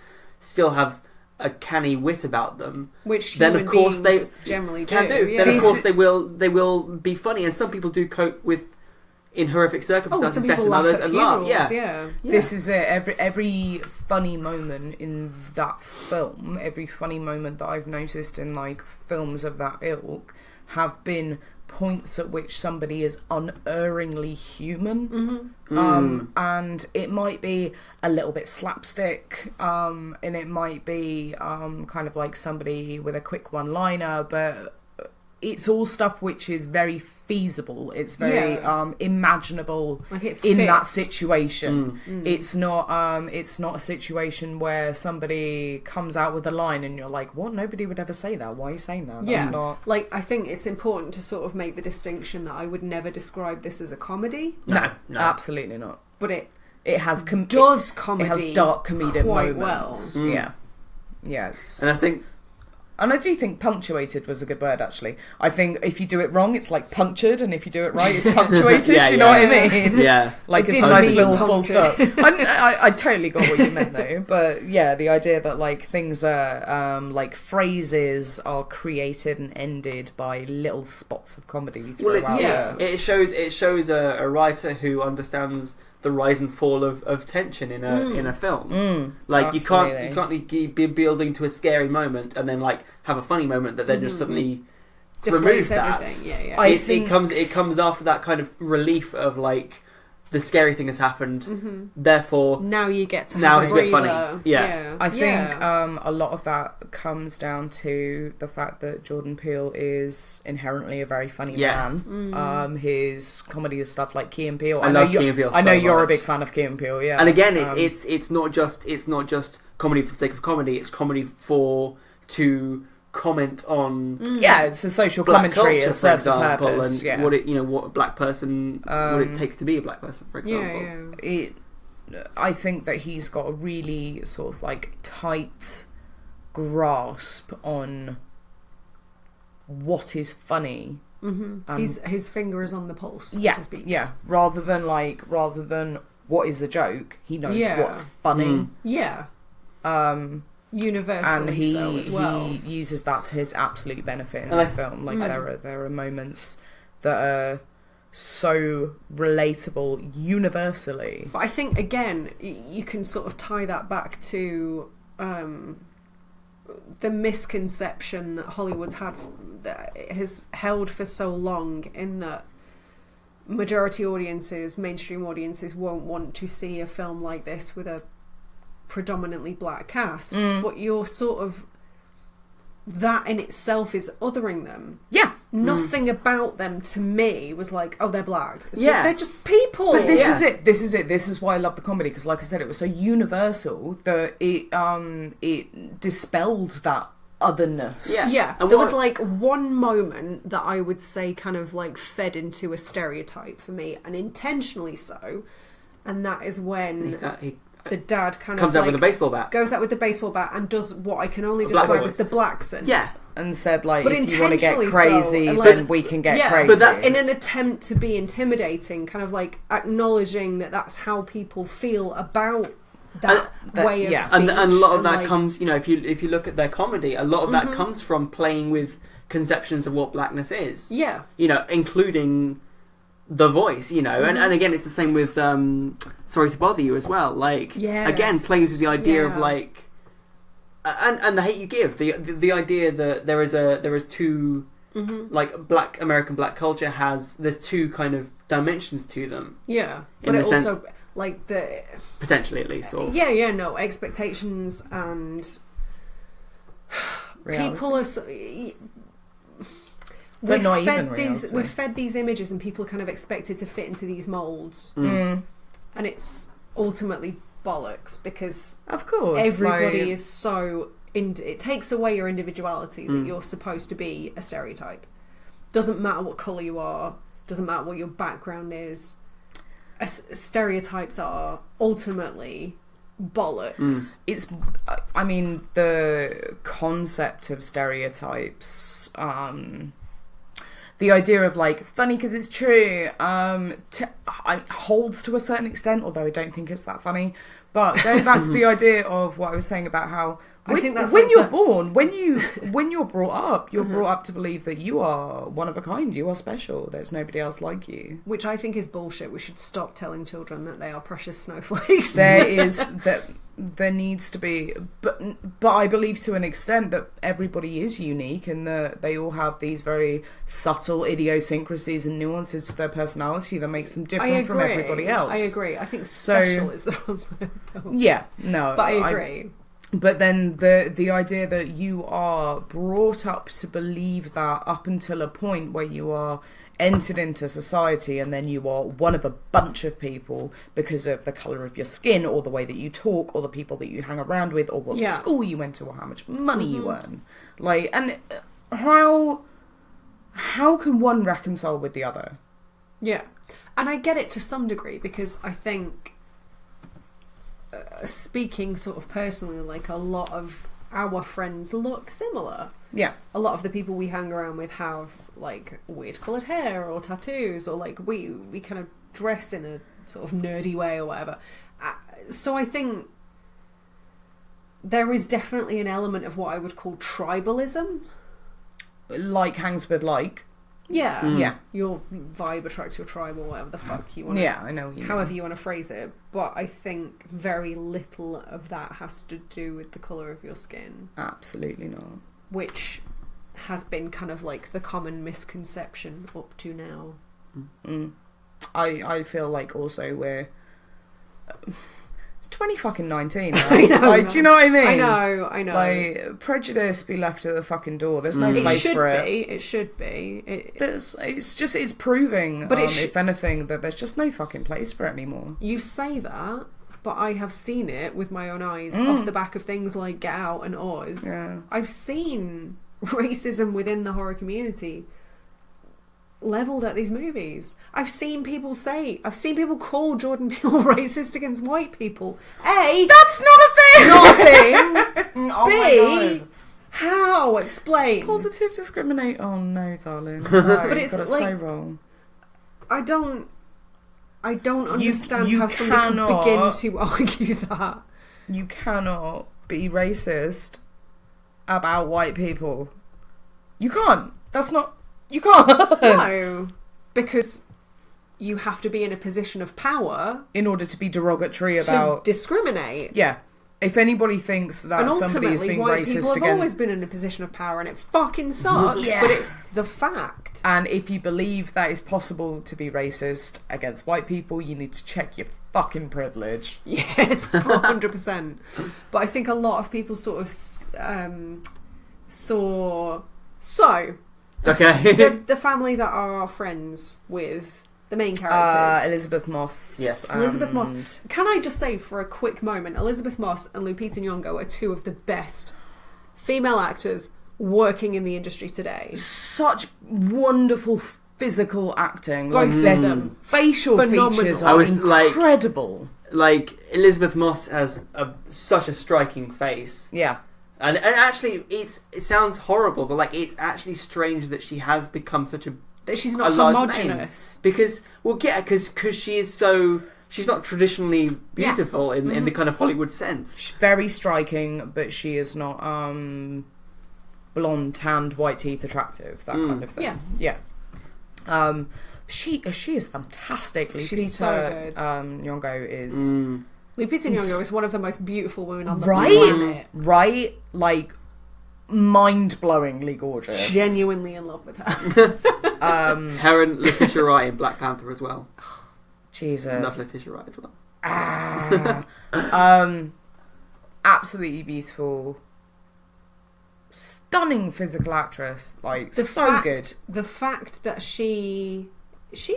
still have a canny wit about them, which then of course they generally can do. Yeah. Then of course they will be funny, and some people do cope with in horrific circumstances better than others and laugh. Yeah. This is it. Every funny moment in that film, every funny moment that I've noticed in like films of that ilk, have been points at which somebody is unerringly human, and it might be a little bit slapstick, and it might be kind of like somebody with a quick one-liner, but it's all stuff which is very feasible. It's very imaginable in that situation. It's not a situation where somebody comes out with a line and you're like, what? Nobody would ever say that. Why are you saying that? That's not... Like, I think it's important to sort of make the distinction that I would never describe this as a comedy. No, absolutely not. But it has comedy. It has dark comedic quite moments. well. Yeah. Yes. And I think... And I do think punctuated was a good word, actually. I think if you do it wrong, it's like punctured, and if you do it right, it's punctuated. Do you know what I mean? Yeah. Like it's a nice little full stop. I totally got what you meant, though. But yeah, the idea that like things are, like phrases are created and ended by little spots of comedy throughout. It shows a writer who understands the rise and fall of tension in a film. Like absolutely. you can't be building to a scary moment and then like have a funny moment that then just suddenly removes that. Everything. It comes after that kind of relief of like the scary thing has happened. Therefore, now you get to now have it's a a bit funny. Yeah. I think a lot of that comes down to the fact that Jordan Peele is inherently a very funny man. His comedy is stuff like Key and Peele. I love Key and Peele. I know you're a big fan of Key and Peele. Yeah. And again, it's not just comedy for the sake of comedy. It's comedy to comment on it's a social commentary. It serves a purpose. And what what a black person, what it takes to be a black person, for example. I think that he's got a really sort of like tight grasp on what is funny. His finger is on the pulse. Rather than what is a joke, he knows what's funny. Universally so as well. He uses that to his absolute benefit in this film. Like there are moments that are so relatable universally. But I think again you can sort of tie that back to the misconception that Hollywood's had, that has held for so long, in that majority audiences, mainstream audiences, won't want to see a film like this with a predominantly black cast, but you're sort of, that in itself is othering them. Nothing about them to me was like, oh, they're black. They're just people. But this is it. This is why I love the comedy, because like I said, it was so universal that it dispelled that otherness. And there was like one moment that I would say kind of like fed into a stereotype for me, and intentionally so, and that is when the dad kind comes of out with a baseball bat, goes out with the baseball bat and does what I can only describe as the black accent. And said like, but if you want to get crazy, so, then we can get crazy. But that's in an attempt to be intimidating, kind of like acknowledging that that's how people feel about that way of speech. And a lot of that comes, if you look at their comedy, a lot of that comes from playing with conceptions of what blackness is. Including the voice, and again, it's the same with Sorry to Bother You as well. Like, again, plays with the idea of like, and The Hate You Give, the idea that there is two, like black American black culture there's two kind of dimensions to them. But it also like the potentially at least, or expectations and reality. People are. We're fed these images, and people are kind of expected to fit into these moulds, and it's ultimately bollocks, because of course everybody is so it takes away your individuality that you're supposed to be a stereotype. Doesn't matter what colour you are, doesn't matter what your background is. Stereotypes are ultimately bollocks. It's, I mean, the concept of stereotypes, the idea of like, it's funny because it's true, holds to a certain extent, although I don't think it's that funny. But going back to the idea of what I was saying about how I think that's when you're born, when you're brought up, you're brought up to believe that you are one of a kind, you are special, there's nobody else like you. Which I think is bullshit. We should stop telling children that they are precious snowflakes. There needs to be, but I believe to an extent that everybody is unique and that they all have these very subtle idiosyncrasies and nuances to their personality that makes them different from everybody else. I agree. I think special is the wrong word. Yeah, no. But I agree. But then the idea that you are brought up to believe that up until a point where you are entered into society and then you are one of a bunch of people because of the colour of your skin or the way that you talk or the people that you hang around with or what school you went to or how much money you earn. Like, and how can one reconcile with the other? Yeah. And I get it to some degree because I think speaking sort of personally, like a lot of our friends look similar. Yeah. A lot of the people we hang around with have like weird coloured hair or tattoos or like we kind of dress in a sort of nerdy way or whatever. So I think there is definitely an element of what I would call tribalism. Like hangs with like. Yeah. Yeah. Your vibe attracts your tribe or whatever the fuck you want to... Yeah, I know what you however mean. you want to phrase it. But I think very little of that has to do with the colour of your skin. Absolutely not. Which has been kind of like the common misconception up to now. I feel like also we're... It's 2019. Right? I know. Like, do you know what I mean? I know. Like, prejudice be left at the fucking door. There's no place for it. It should be. It's proving, but if anything, that there's just no fucking place for it anymore. You say that, but I have seen it with my own eyes off the back of things like Get Out and Oz. Yeah. I've seen racism within the horror community leveled at these movies. I've seen people call Jordan Peele racist against white people. A, that's not a thing! Not a thing! Oh B, my God. How? Explain. Positive discriminate. Oh no, darling. No, but it's got it like, so wrong. I don't understand how somebody could begin to argue that. You cannot be racist about white people. You can't. You can't. No, because you have to be in a position of power in order to be derogatory about... to discriminate. Yeah. If anybody thinks that somebody is being white racist people have against... always been in a position of power and it fucking sucks, but it's the fact. And if you believe that it's possible to be racist against white people, you need to check your fucking privilege. Yes, 100%. But I think a lot of people sort of saw... So... Okay. the family that are friends with the main characters. Elizabeth Moss. Yes. Elizabeth Moss. Can I just say for a quick moment, Elizabeth Moss and Lupita Nyong'o are two of the best female actors working in the industry today. Such wonderful physical acting. Both of them. Facial features are incredible. Like Elizabeth Moss has such a striking face. Yeah. And actually, it sounds horrible, but like it's actually strange that she has become such a that she's not homogenous. Because she is so she's not traditionally beautiful in the kind of Hollywood sense. She's very striking, but she is not blonde, tanned, white teeth, attractive. That kind of thing. Yeah. She is fantastic. She's so good. Nyong'o is. Lupita Nyong'o is one of the most beautiful women on the planet. Right? Like, mind-blowingly gorgeous. Genuinely in love with her. Her and Letitia Wright in Black Panther as well. Jesus. I love Letitia Wright as well. Absolutely beautiful. Stunning physical actress. Like, good. The fact that she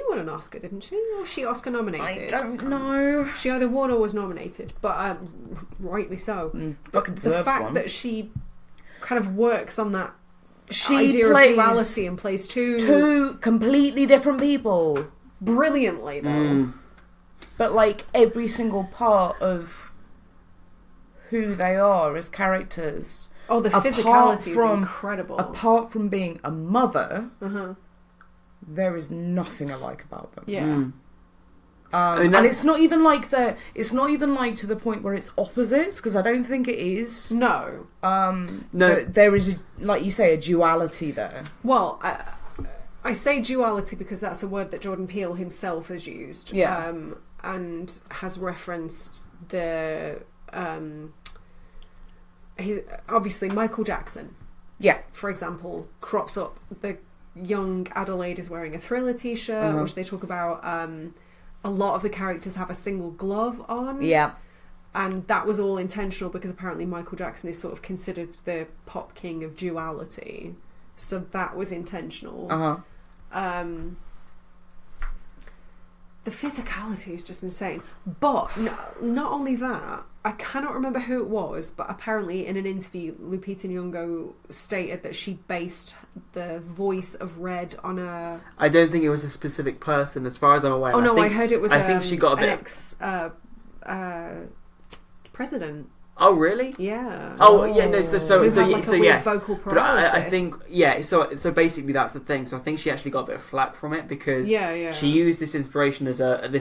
won an Oscar, didn't she? Or was she Oscar nominated? I don't know. She either won or was nominated, but rightly so. But the fact that she kind of works on that idea of duality and plays two completely different people brilliantly, though. But like every single part of who they are as characters. Oh, the physicality is incredible. Apart from being a mother. There is nothing alike about them. Yeah. And it's not even like it's not even like to the point where it's opposites, because I don't think it is. No. No. But there is, like you say, a duality there. Well, I say duality because that's a word that Jordan Peele himself has used. Yeah. And has referenced the he's obviously Michael Jackson. Yeah. For example, crops up. The young Adelaide is wearing a Thriller t-shirt, which they talk about. A lot of the characters have a single glove on. Yeah. And that was all intentional because apparently Michael Jackson is sort of considered the pop king of duality. So that was intentional. The physicality is just insane. But not only that, I cannot remember who it was, but apparently in an interview, Lupita Nyong'o stated that she based the voice of Red on a... I don't think it was a specific person, as far as I'm aware. Oh no, I heard it was I think she got a bit... an ex-president. Oh really? Yeah. Oh yeah, no. So yes. Vocal but I think So basically, that's the thing. So I think she actually got a bit of flack from it because she used this inspiration as of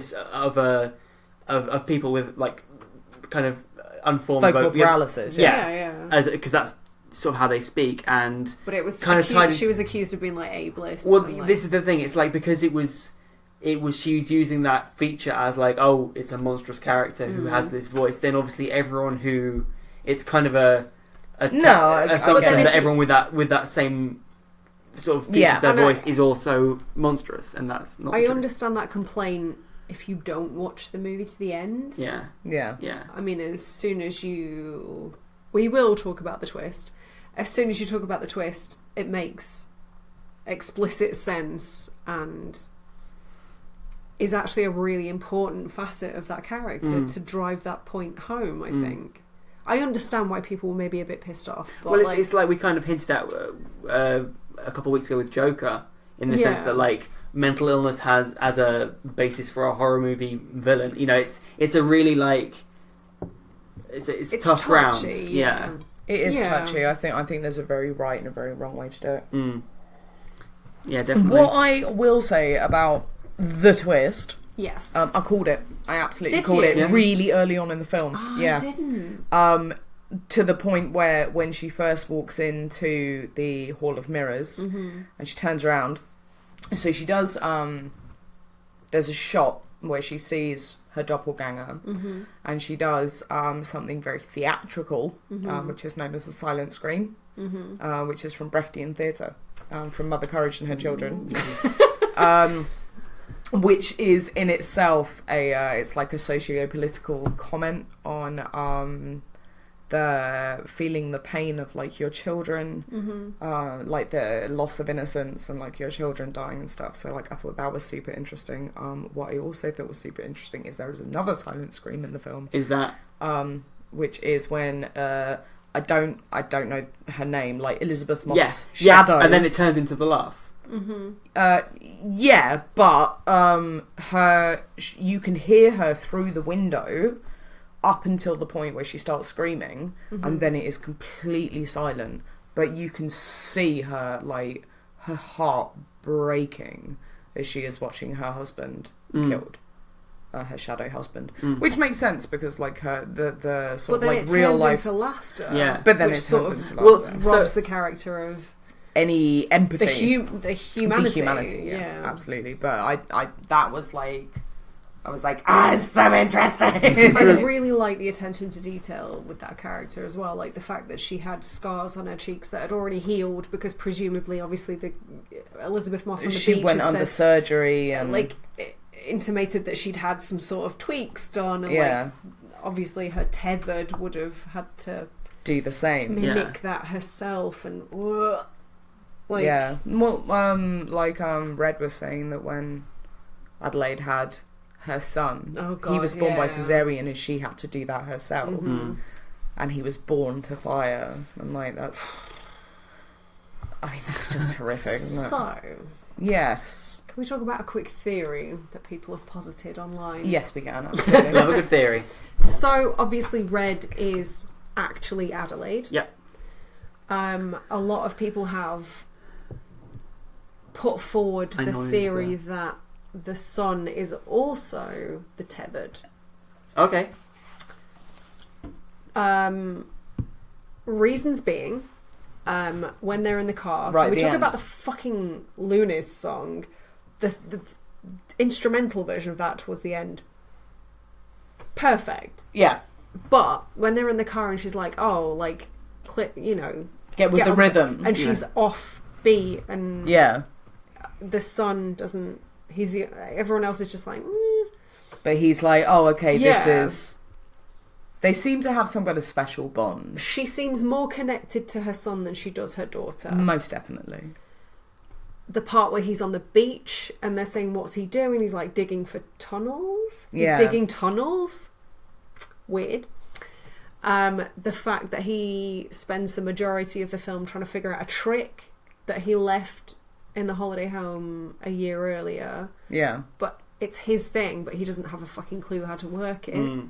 people with like kind of unformed vocal paralysis. Because that's sort of how they speak, and but it was kind of tied. She was accused of being like ableist. Well, this is the thing. It's like because she was using that feature as like, oh, it's a monstrous character who has this voice. Then obviously everyone who it's kind of assumption that everyone with that same sort of feature, their voice is also monstrous, and that's not. I true. understand that complaint if you don't watch the movie to the end. Yeah. I mean, as soon as we will talk about the twist. As soon as you talk about the twist, it makes explicit sense and is actually a really important facet of that character to drive that point home, I think. I understand why people were maybe a bit pissed off. But well, it's like we kind of hinted at a couple of weeks ago with Joker, in the sense that like mental illness has as a basis for a horror movie villain. You know, it's a really like it's tough touchy, ground. Yeah. It is touchy. I think there's a very right and a very wrong way to do it. Yeah, definitely. What I will say about the twist. Yes. I called it. I absolutely Did called you? it really early on in the film. I didn't. To the point where when she first walks into the Hall of Mirrors and she turns around, so she does, there's a shot where she sees her doppelganger and she does something very theatrical, which is known as the silent scream, which is from Brechtian theatre, from Mother Courage and Her Children. Which is in itself it's like a socio-political comment on the feeling the pain of like your children, like the loss of innocence and like your children dying and stuff. So like I thought that was super interesting. What I also thought was super interesting is there is another silent scream in the film. Is that which is when I don't know her name, like Elizabeth Moss's shadow, and then it turns into the laugh. But you can hear her through the window up until the point where she starts screaming, and then it is completely silent, but you can see her, like, her heart breaking as she is watching her husband killed, her shadow husband, which makes sense because like the sort of like real life into laughter, but then it turns into laughter. Robs the character of any empathy, the humanity. Yeah, absolutely. But I that was like, I was like, it's so interesting. I really like the attention to detail with that character as well, like the fact that she had scars on her cheeks that had already healed because presumably, obviously, the Elizabeth Moss on the beach she went under surgery and like intimated that she'd had some sort of tweaks done, and like obviously her tethered would have had to do the same, mimic that herself, and like Red was saying that when Adelaide had her son, he was born by cesarean and she had to do that herself, and he was born to fire, and like that's just horrific, isn't it? So yes, can we talk about a quick theory that people have posited online? Yes, we can, absolutely. Love a good theory. So obviously Red is actually Adelaide. Yep. A lot of people have put forward the theory that the son is also the tethered. Okay. Reasons being, when they're in the car, Right, we the talk end. about the fucking Lunis song, the instrumental version of that towards the end. Perfect. Yeah. But when they're in the car and she's like, oh, like, you know, Get with the on- rhythm. and she's off beat, and Yeah. the son doesn't. Everyone else is just like, But he's like, oh, okay, this Yeah. is... They seem to have some kind of special bond. She seems more connected to her son than she does her daughter. Most definitely. The part where he's on the beach and they're saying, what's he doing? He's like digging for tunnels. Yeah. He's digging tunnels. Weird. The fact that he spends the majority of the film trying to figure out a trick that he left in the holiday home a year earlier. Yeah. But it's his thing, but he doesn't have a fucking clue how to work it.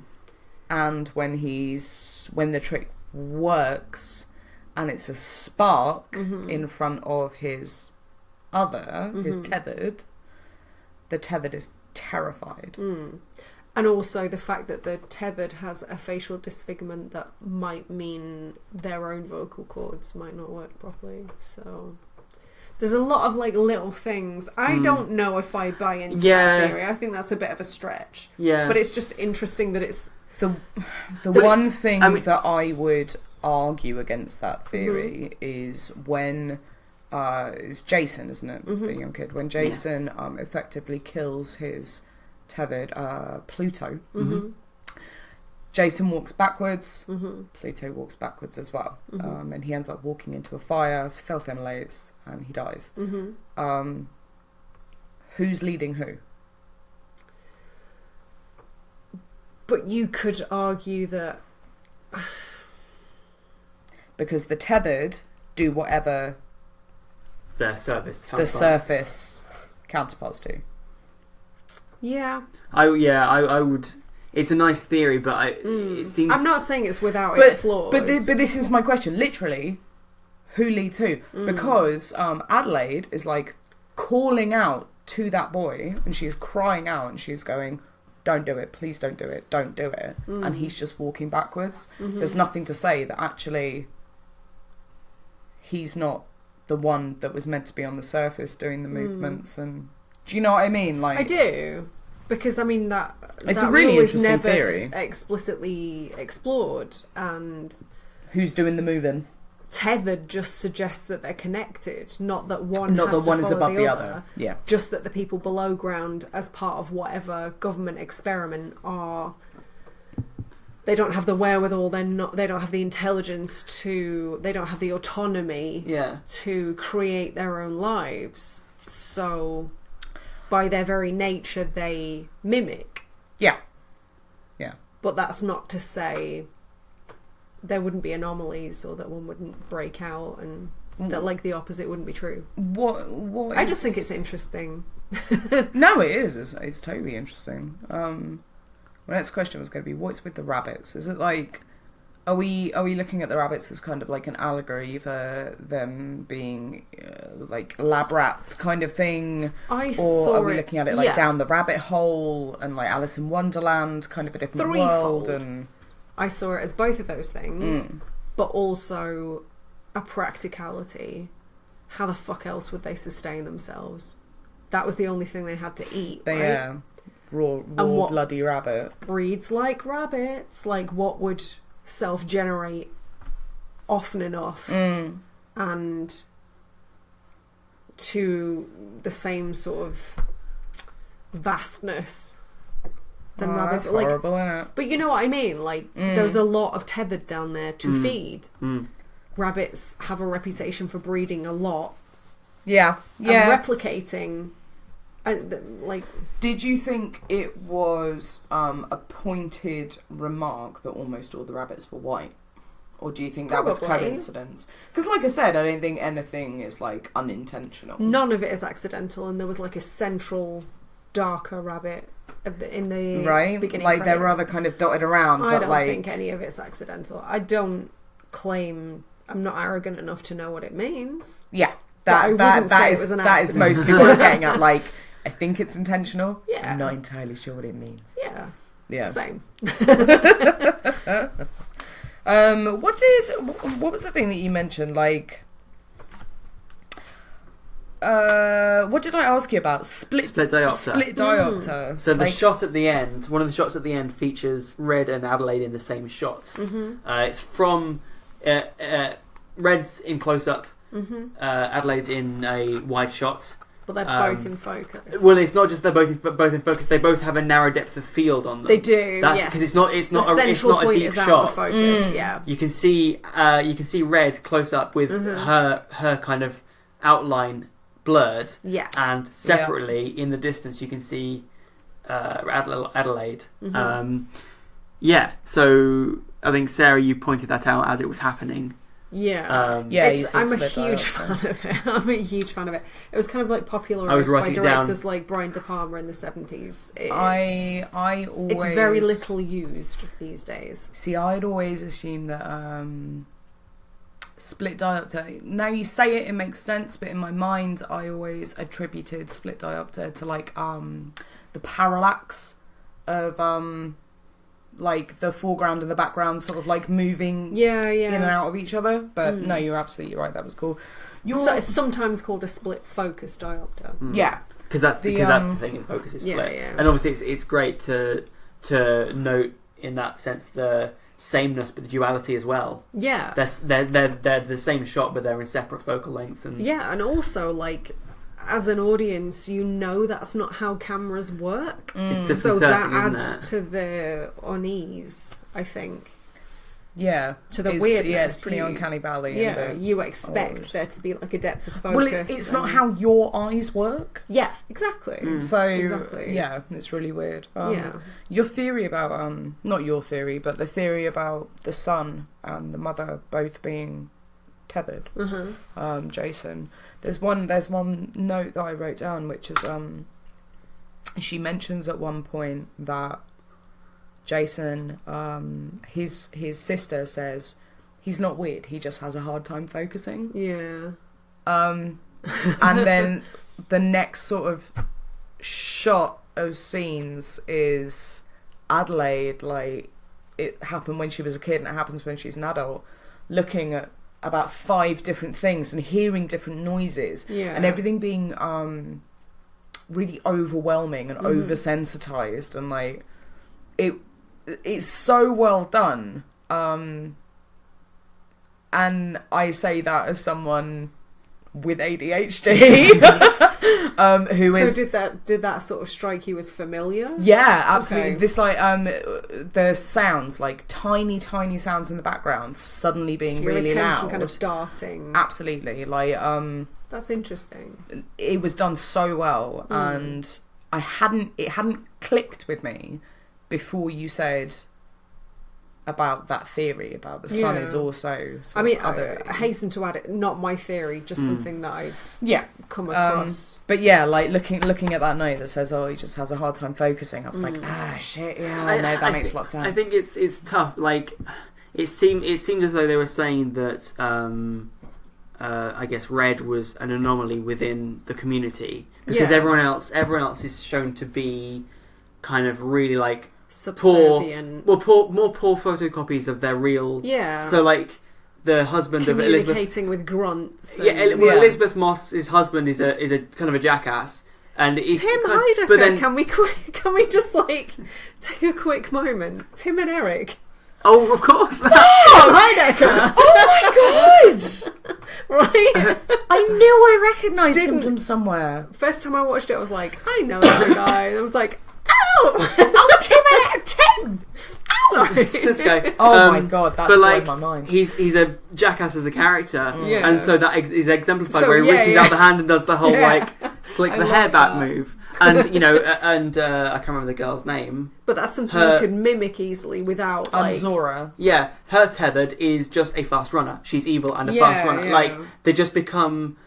And when the trick works and it's a spark in front of his his tethered, the tethered is terrified. And also the fact that the tethered has a facial disfigurement that might mean their own vocal cords might not work properly. So there's a lot of like little things. I don't know if I buy into that theory. I think that's a bit of a stretch. Yeah. But it's just interesting that it's... The one thing that I would argue against that theory is when it's Jason, isn't it? The young kid. When Jason effectively kills his tethered Pluto. Jason walks backwards. Pluto walks backwards as well. And he ends up walking into a fire, self-immolates, and he dies. Who's leading who? But you could argue that... Because the tethered do whatever Their surface. the surface counterparts do. Yeah. I would. It's a nice theory, but it seems. I'm not saying it's without its flaws. But this is my question. Literally, who leads who? Because Adelaide is like calling out to that boy, and she's crying out, and she's going, "Don't do it! Please don't do it! Don't do it!" And he's just walking backwards. There's nothing to say that actually he's not the one that was meant to be on the surface doing the movements. And do you know what I mean? Like, I do. Because, I mean, It's that a really rule is interesting never theory. explicitly explored, and who's doing the moving? tethered just suggests that they're connected, not that one Not has that one to is follow above the other. Yeah. Just that the people below ground, as part of whatever government experiment, they don't have the wherewithal, they don't have the intelligence they don't have the autonomy to create their own lives. So by their very nature they mimic. Yeah. Yeah. But that's not to say there wouldn't be anomalies or that one wouldn't break out, and that like the opposite wouldn't be true. What I just think it's interesting. No, it is. It's totally interesting. My next question was going to be, what's with the rabbits? Is it like, are we looking at the rabbits as kind of like an allegory for them being like lab rats kind of thing? Or are we looking at it like down the rabbit hole and like Alice in Wonderland, kind of a different world? And I saw it as both of those things, but also a practicality. How the fuck else would they sustain themselves? That was the only thing they had to eat, right? Raw bloody rabbit. Breeds like rabbits. Like, what would self-generate often enough and to the same sort of vastness than rabbits? That's horrible, isn't it? But you know what I mean? Like, there's a lot of tethered down there to feed. Rabbits have a reputation for breeding a lot. Yeah. And replicating. Did you think it was a pointed remark that almost all the rabbits were white? Or do you think that was coincidence? Because like I said, I don't think anything is like unintentional. None of it is accidental, and there was like a central darker rabbit in the beginning like credits. there were other kind of dotted around. I don't like, think any of it's accidental. I don't claim, I'm not arrogant enough to know what it means. Yeah, that is mostly what I'm getting at. Like, I think it's intentional. Yeah. I'm not entirely sure what it means. Yeah. Same. What was the thing that you mentioned? Like, what did I ask you about? Split diopter. Split diopter. So the shot at the end, one of the shots at the end features Red and Adelaide in the same shot. Mm-hmm. It's from Red's in close up, Adelaide's in a wide shot. But they're both in focus. Well, it's not just they're both in focus. They both have a narrow depth of field on them. They do. Yes, because it's not a deep shot. Out of focus. Yeah. You can see Red close up with her kind of outline blurred. Yeah. And separately in the distance you can see Adelaide. So I think Sarah, you pointed that out as it was happening. Yeah, I'm a huge fan of it. It was kind of like popularised by directors like Brian De Palma in the 70s. It's very little used these days. See, I'd always assumed that split diopter. Now you say it makes sense, but in my mind, I always attributed split diopter to like the parallax of like the foreground and the background sort of like moving in and out of each other. But no, you're absolutely right. That was cool. It's sometimes called a split focus diopter. Yeah, because that's the thing in focus is split. And obviously it's great to note in that sense the sameness but the duality as well. Yeah, they're the same shot but they're in separate focal lengths. And also like, as an audience, you know that's not how cameras work. So that adds to the unease, I think. Yeah. To the weirdness. Yeah, it's pretty uncanny valley. Yeah, you expect there to be like a depth of focus. Well, it's not how your eyes work. Yeah, exactly. So, exactly. Yeah, it's really weird. Your theory about, not your theory, but the theory about the son and the mother both being tethered, Jason. There's one note that I wrote down, which is she mentions at one point that Jason, his sister says he's not weird, he just has a hard time focusing. Yeah. And then the next sort of shot of scenes is Adelaide, like it happened when she was a kid and it happens when she's an adult, looking at about 5 different things and hearing different noises and everything being really overwhelming and oversensitized, and like it's so well done, and I say that as someone with ADHD did that sort of strike you as familiar? Yeah, absolutely. Okay. This like the sounds, like tiny sounds in the background suddenly being really loud, kind of darting. Absolutely. Like that's interesting. It was done so well, and it hadn't clicked with me before you said about that theory about the sun is also I hasten to add it, not my theory, just something that I've come across. But yeah, like looking at that note that says, oh, he just has a hard time focusing, I was like, shit, I know, that makes a lot of sense. I think it's tough. Like it seemed as though they were saying that I guess Red was an anomaly within the community because everyone else is shown to be kind of really like subservient. More poor photocopies of their real. Yeah. So like the husband of Elizabeth communicating with grunts. Elizabeth Moss's husband is a kind of a jackass, and Tim Heidecker. But then can we just like take a quick moment? Tim and Eric. Oh, of course. Heidecker. Oh my god! Right. I knew I recognised him from somewhere. First time I watched it, I was like, I know that guy. And I was like, Tim! Sorry, this guy. Oh my god, that's blowing my mind. He's a jackass as a character, and so that is exemplified where he reaches out the hand and does the whole like slick the hair back move, and I can't remember the girl's name, but that's something you could mimic easily without like Zora. Yeah, her tethered is just a fast runner. She's evil and a fast runner. Like they just become.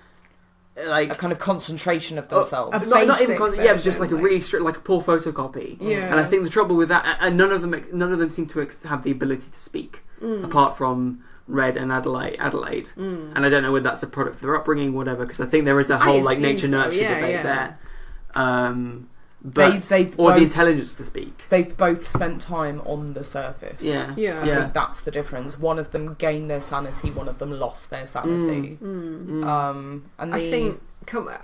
Like a kind of concentration of themselves, not even just like a really strict, like a poor photocopy. Yeah, and I think the trouble with that, and none of them seem to have the ability to speak, apart from Red and Adelaide. And I don't know whether that's a product of their upbringing, or whatever, because I think there is a whole like nature nurture debate there. but they've or both, the intelligence to speak. They've both spent time on the surface. Yeah. I think that's the difference. One of them gained their sanity, one of them lost their sanity. And I think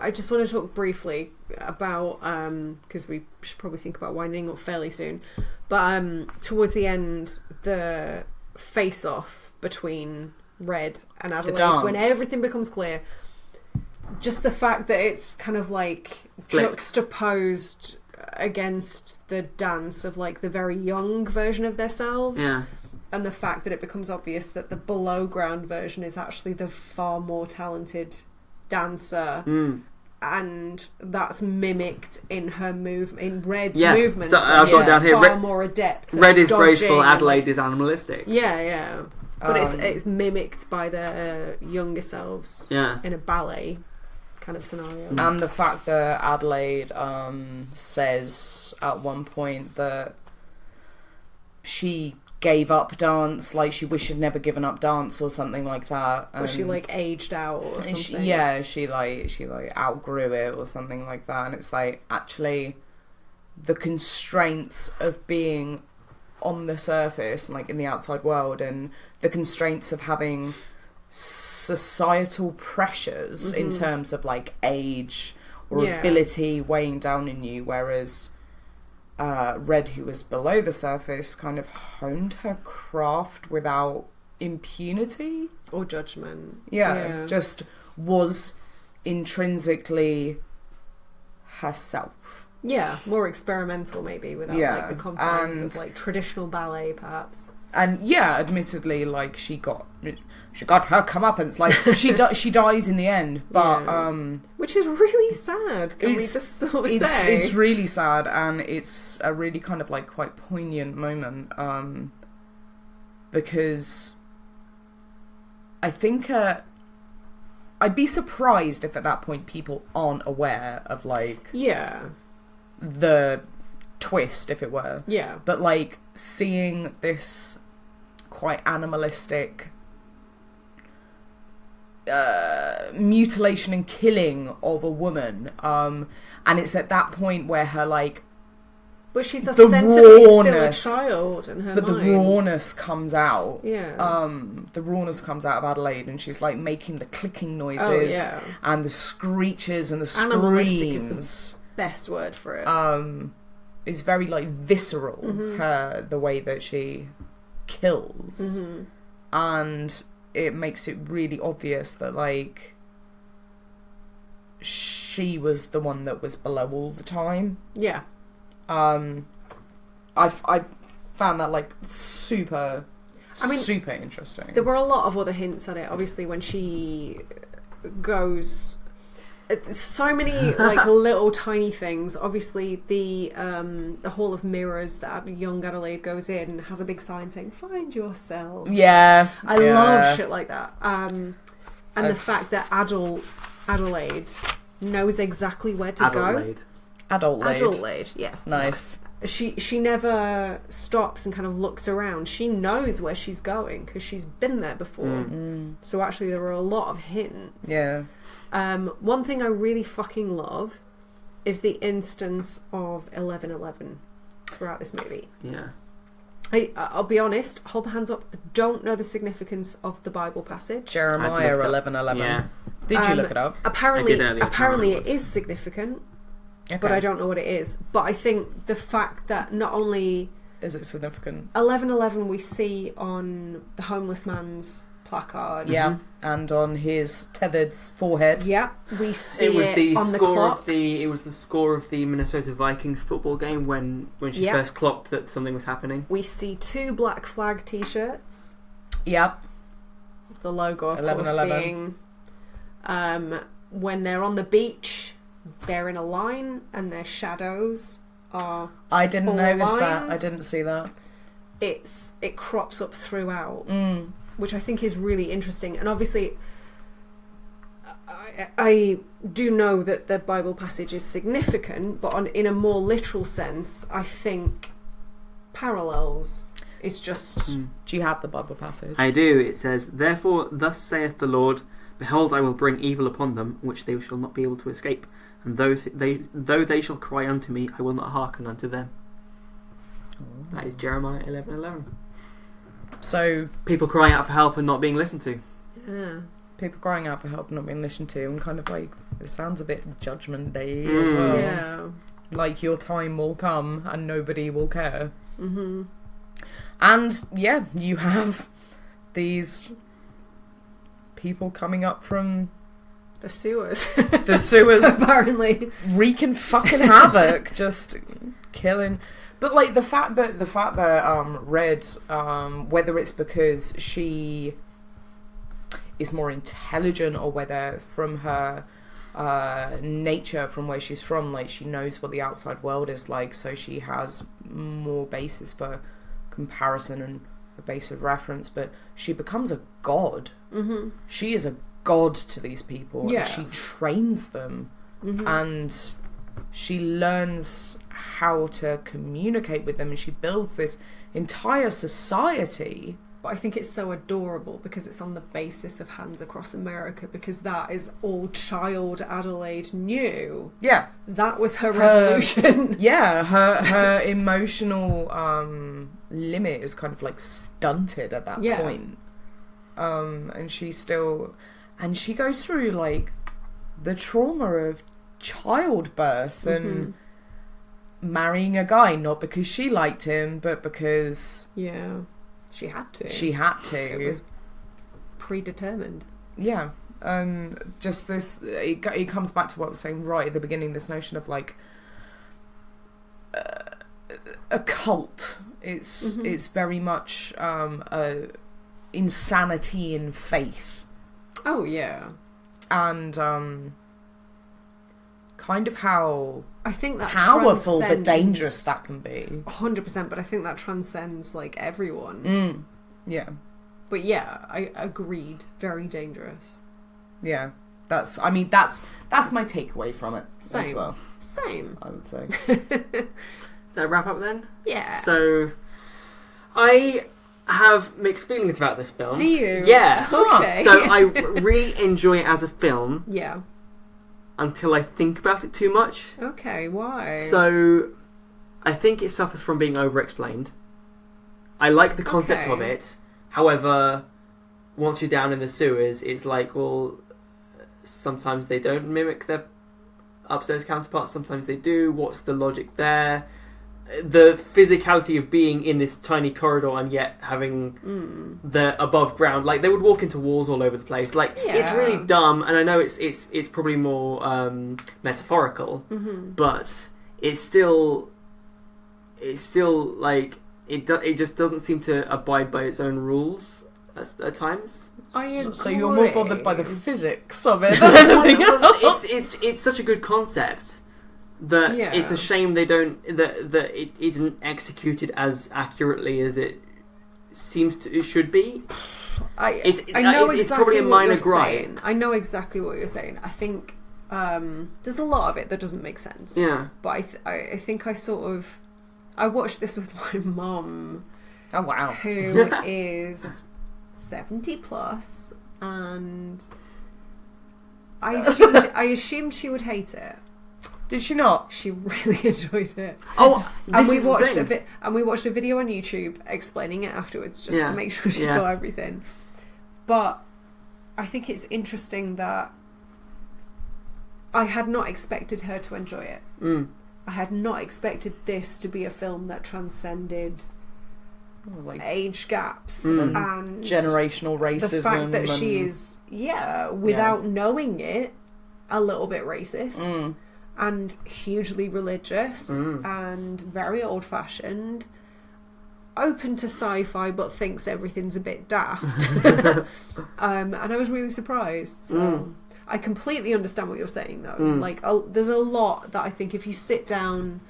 I just want to talk briefly about because we should probably think about winding up fairly soon, but towards the end, the face-off between Red and Adelaide, when everything becomes clear, just the fact that it's kind of like juxtaposed against the dance of like the very young version of themselves, and the fact that it becomes obvious that the below ground version is actually the far more talented dancer, and that's mimicked in her in Red's movements. So I've got down here. Far more adept. Red is graceful. Adelaide is animalistic. Yeah. But it's mimicked by their younger selves in a ballet kind of scenario. And the fact that Adelaide says at one point that she gave up dance, like she wished she'd never given up dance or something like that. Or she like aged out or something. She outgrew it or something like that. And it's like, actually, the constraints of being on the surface and like in the outside world, and the constraints of having societal pressures in terms of like age or ability weighing down in you, whereas Red, who was below the surface, kind of honed her craft without impunity or judgment. Just was intrinsically herself. More experimental maybe, without like the confines of like traditional ballet perhaps. And admittedly, like she got her comeuppance. Like she dies in the end, but which is really sad. Can we just sort of say it's really sad, and it's a really kind of like quite poignant moment, because I think I'd be surprised if at that point people aren't aware of like the twist, if it were. But like seeing this quite animalistic mutilation and killing of a woman, and it's at that point where her like, but she's ostensibly still a child in her mind. The rawness comes out. The rawness comes out of Adelaide, and she's like making the clicking noises and the screeches and the screams. Animalistic is the best word for it. Is very like visceral. The way that she kills, and it makes it really obvious that like she was the one that was below all the time. I found that like super interesting. There were a lot of other hints at it. Obviously, when she goes, so many like little tiny things. Obviously, the Hall of Mirrors that young Adelaide goes in has a big sign saying "Find yourself." I love shit like that. And the fact that Adelaide knows exactly where to go. Adelaide, yes, nice. She never stops and kind of looks around. She knows where she's going because she's been there before. So actually, there are a lot of hints. One thing I really fucking love is the instance of 11:11 throughout this movie. I'll be honest, hold my hands up, I don't know the significance of the Bible passage. Jeremiah 11:11. Did you look it up? Apparently it is significant, but I don't know what it is. But I think the fact that not only is it significant, 11:11 we see on the homeless man's placard, and on his tethered forehead, we see it on the clock. It was the score of the Minnesota Vikings football game when she first clocked that something was happening. We see 2 black flag t-shirts. The logo, of course, being when they're on the beach, they're in a line and their shadows are. I didn't notice that. I didn't see that. It crops up throughout, which I think is really interesting. And obviously, I do know that the Bible passage is significant, but in a more literal sense, I think parallels is just. Do you have the Bible passage? I do. It says, "Therefore, thus saith the Lord, behold, I will bring evil upon them, which they shall not be able to escape, and though they shall cry unto me, I will not hearken unto them. Oh. That is Jeremiah 11:11. So people crying out for help and not being listened to. Yeah, people crying out for help and not being listened to, and kind of like it sounds a bit Judgment Day as well. Yeah, like your time will come and nobody will care. Mm-hmm. And yeah, you have these people coming up from the sewers. The sewers apparently wreaking fucking havoc, just killing. But like the fact that Red, whether it's because she is more intelligent or whether from her nature, from where she's from, like she knows what the outside world is like, so she has more basis for comparison and a base of reference, but she becomes a god. Mm-hmm. She is a god to these people. Yeah. And she trains them. Mm-hmm. And she learns how to communicate with them, and she builds this entire society. But I think it's so adorable because it's on the basis of Hands Across America, because that is all child Adelaide knew. Yeah. That was her revolution. Yeah, her emotional limit is kind of like stunted at that point. And she goes through like the trauma of childbirth and marrying a guy, not because she liked him, but because she had to. It was predetermined. Yeah, and just this, it comes back to what I was saying right at the beginning, this notion of like a cult. It's very much a insanity in faith. Oh yeah. And kind of how I think that powerful but dangerous that can be. 100%, but I think that transcends like everyone. Yeah. But yeah, I agreed. Very dangerous. Yeah. That's my takeaway from it. Same. As well. Same. I would say. Does that wrap up then? Yeah. So I have mixed feelings about this film. Do you? Yeah. Okay. So I really enjoy it as a film. Yeah. Until I think about it too much. Okay, why? So I think it suffers from being over-explained. I like the concept of it. However, once you're down in the sewers, it's like, well, sometimes they don't mimic their upstairs counterparts, sometimes they do. What's the logic there? The physicality of being in this tiny corridor and yet having the above ground, like they would walk into walls all over the place. Like it's really dumb, and I know it's probably more metaphorical, but it's still like it just doesn't seem to abide by its own rules at times. So you're more bothered by the physics of it. It's such a good concept. That it's a shame they don't that it isn't executed as accurately as it seems to. It should be. I know exactly it's probably a minor gripe. Saying. I know exactly what you're saying. I think there's a lot of it that doesn't make sense. Yeah, but I think I watched this with my mum. Oh wow! Who is 70 plus, and I assumed she would hate it. Did she not? She really enjoyed it. Oh, and we watched a video on YouTube explaining it afterwards, just to make sure she got everything. But I think it's interesting that I had not expected her to enjoy it. I had not expected this to be a film that transcended age gaps and generational racism. The fact that she is, without knowing it, a little bit racist. And hugely religious and very old-fashioned, open to sci-fi but thinks everything's a bit daft. And I was really surprised. So I completely understand what you're saying, though. Like, there's a lot that I think if you sit down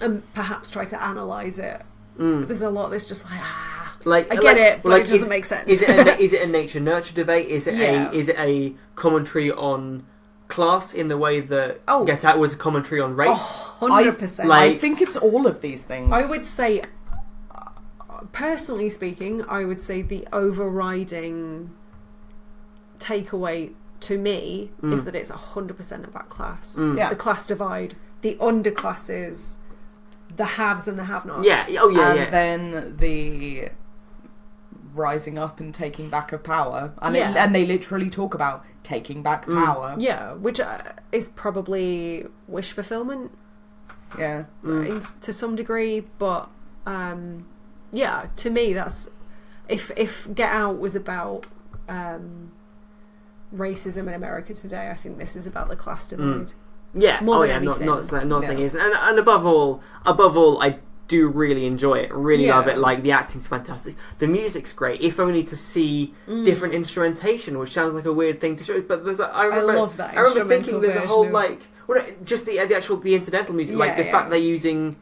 and perhaps try to analyse it, there's a lot that's just like, I get it, but it doesn't make sense. Is it a nature-nurture debate? Is it a commentary on class in the way that Get Out was a commentary on race? 100%. I think it's all of these things. I would say, personally speaking, I would say the overriding takeaway to me is that it's 100% about class. Yeah. The class divide, the underclasses, the haves and the have-nots. Yeah. Oh yeah. And then the rising up and taking back of power, and they literally talk about taking back power. Yeah, which is probably wish fulfillment. Yeah, to some degree, but yeah, to me that's if Get Out was about racism in America today, I think this is about the class divide. Yeah. More than Not anything. saying it isn't. And above all, I do really enjoy it. Really love it. Like, the acting's fantastic. The music's great. If only to see different instrumentation, which sounds like a weird thing to show. But I love that. I remember thinking there's a whole of... just the incidental music, like the fact they're using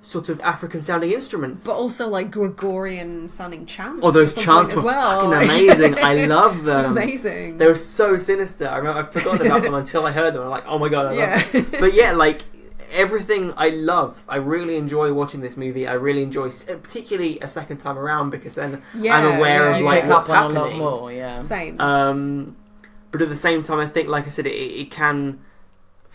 sort of African sounding instruments, but also like Gregorian sounding chants. Oh, those chants as were well. fucking amazing. I love them. It's amazing. They were so sinister. I remember I forgot about them until I heard them. I'm like, oh my god, I love them. But yeah, like everything I love. I really enjoy watching this movie. I really enjoy, particularly a second time around, because then I'm aware of like what's happening. A lot more, Same. But at the same time, I think, like I said, it can,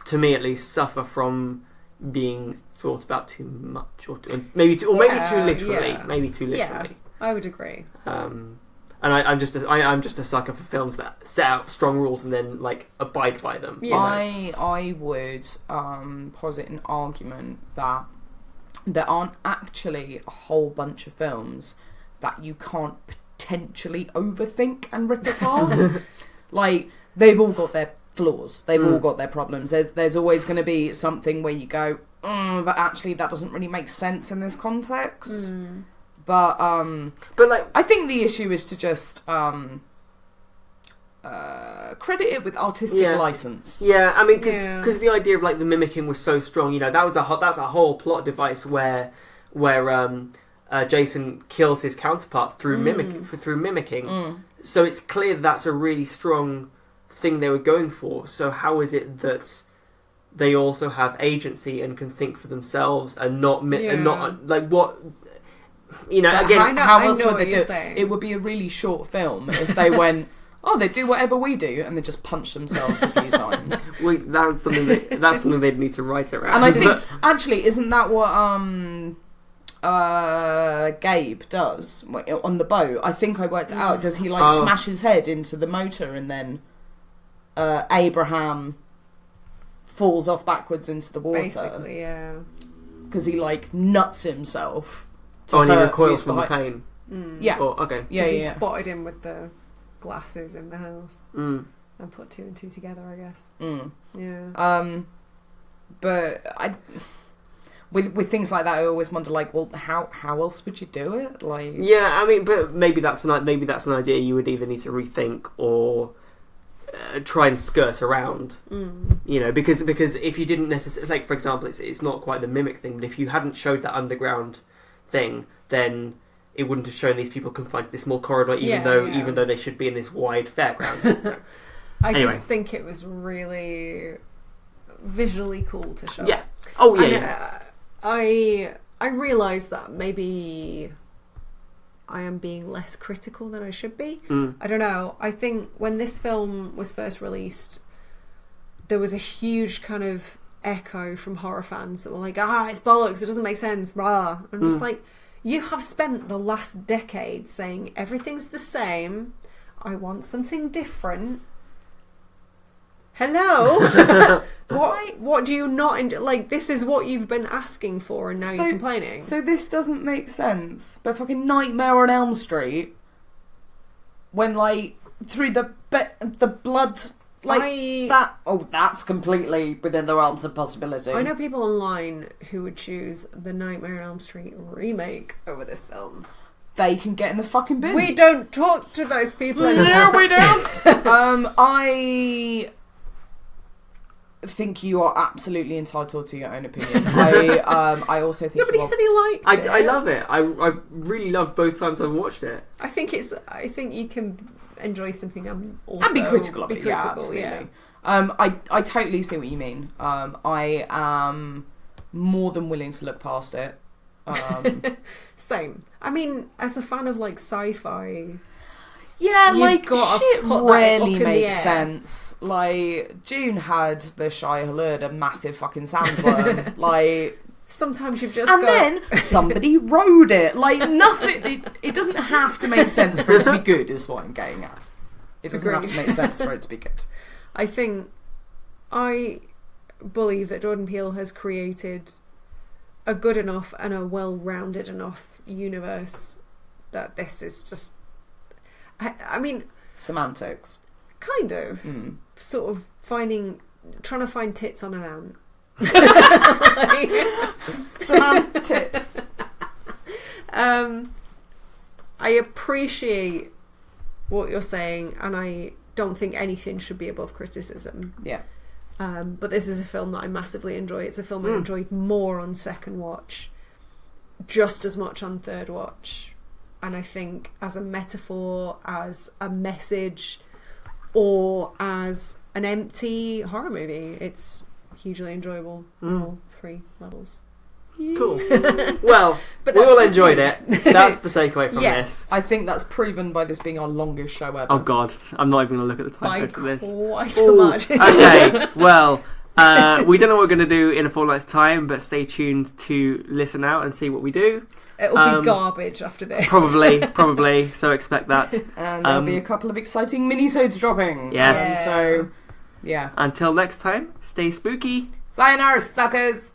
to me at least, suffer from being thought about too much, or maybe too literally. Yeah. Maybe too literally. Yeah, I would agree. And I'm just a sucker for films that set out strong rules and then like abide by them. Yeah. I would posit an argument that there aren't actually a whole bunch of films that you can't potentially overthink and rip apart. Like, they've all got their flaws. They've all got their problems. There's always going to be something where you go, but actually that doesn't really make sense in this context. But like, I think the issue is to just credit it with artistic license. Yeah, I mean, because the idea of like the mimicking was so strong. You know, that's a whole plot device where Jason kills his counterpart through mimicking. So it's clear that's a really strong thing they were going for. So how is it that they also have agency and can think for themselves and not like what, you know? But again, how else would they do it? Saying. It would be a really short film if they went, oh, they do whatever we do, and they just punch themselves a few times. well, that's something they'd need to write around. And I think actually, isn't that what Gabe does on the boat? I think I worked it out. Does he smash his head into the motor and then Abraham falls off backwards into the water? Basically, yeah. Because he nuts himself. And he recoils from the pain. Yeah. Oh, okay. Yeah, he spotted him with the glasses in the house and put two and two together, I guess. Yeah. But with things like that, I always wonder, like, well, how else would you do it? Like, yeah, I mean, but maybe that's an idea you would either need to rethink or try and skirt around. You know, because if you didn't necessarily, like, for example, it's not quite the mimic thing, but if you hadn't showed that underground thing, then it wouldn't have shown these people confined to this small corridor, even though they should be in this wide fairground. So, I just think it was really visually cool to show. Yeah. Oh yeah. I realise that maybe I am being less critical than I should be. I don't know. I think when this film was first released, there was a huge kind of echo from horror fans that were like, it's bollocks, it doesn't make sense, blah. I'm just like, you have spent the last decade saying everything's the same, I want something different. Hello? What do you not enjoy? Like, this is what you've been asking for and now you're complaining. So this doesn't make sense. But fucking Nightmare on Elm Street, when, like, through the blood, like, that's completely within the realms of possibility. I know people online who would choose the Nightmare on Elm Street remake over this film. They can get in the fucking bin. We don't talk to those people anymore. No, we don't. I think you are absolutely entitled to your own opinion. I also think. Nobody said he liked it. I love it. I really loved both times I've watched it. I think you can enjoy something and also and be critical of it. Yeah, absolutely. Yeah. I totally see what you mean. I am more than willing to look past it. Same. I mean, as a fan of like sci-fi. Yeah, You've like, gotta shit put that really up in the makes air. sense. Like, June had the Shia Halud, a massive fucking sandworm. Like, Sometimes you've just and got... then somebody rode it. Like, nothing. It doesn't have to make sense for it to be good, is what I'm getting at. It doesn't have to make sense for it to be good. I believe that Jordan Peele has created a good enough and a well-rounded enough universe that this is just... I mean... Semantics. Kind of. Sort of trying to find tits on an ant. Semantics. I appreciate what you're saying, and I don't think anything should be above criticism. Yeah. But this is a film that I massively enjoy. It's a film I enjoyed more on second watch, just as much on third watch. And I think as a metaphor, as a message, or as an empty horror movie, it's hugely enjoyable on all three levels. Cool. Well, we all enjoyed it. That's the takeaway from this. I think that's proven by this being our longest show ever. Oh God, I'm not even going to look at the time By code for this. quite a margin. Okay, well, we don't know what we're going to do in a fortnight's time, but stay tuned to listen out and see what we do. It'll be garbage after this. Probably. So expect that. And there'll be a couple of exciting mini-sodes dropping. Yes. So, yeah. Until next time, stay spooky. Sayonara, suckers!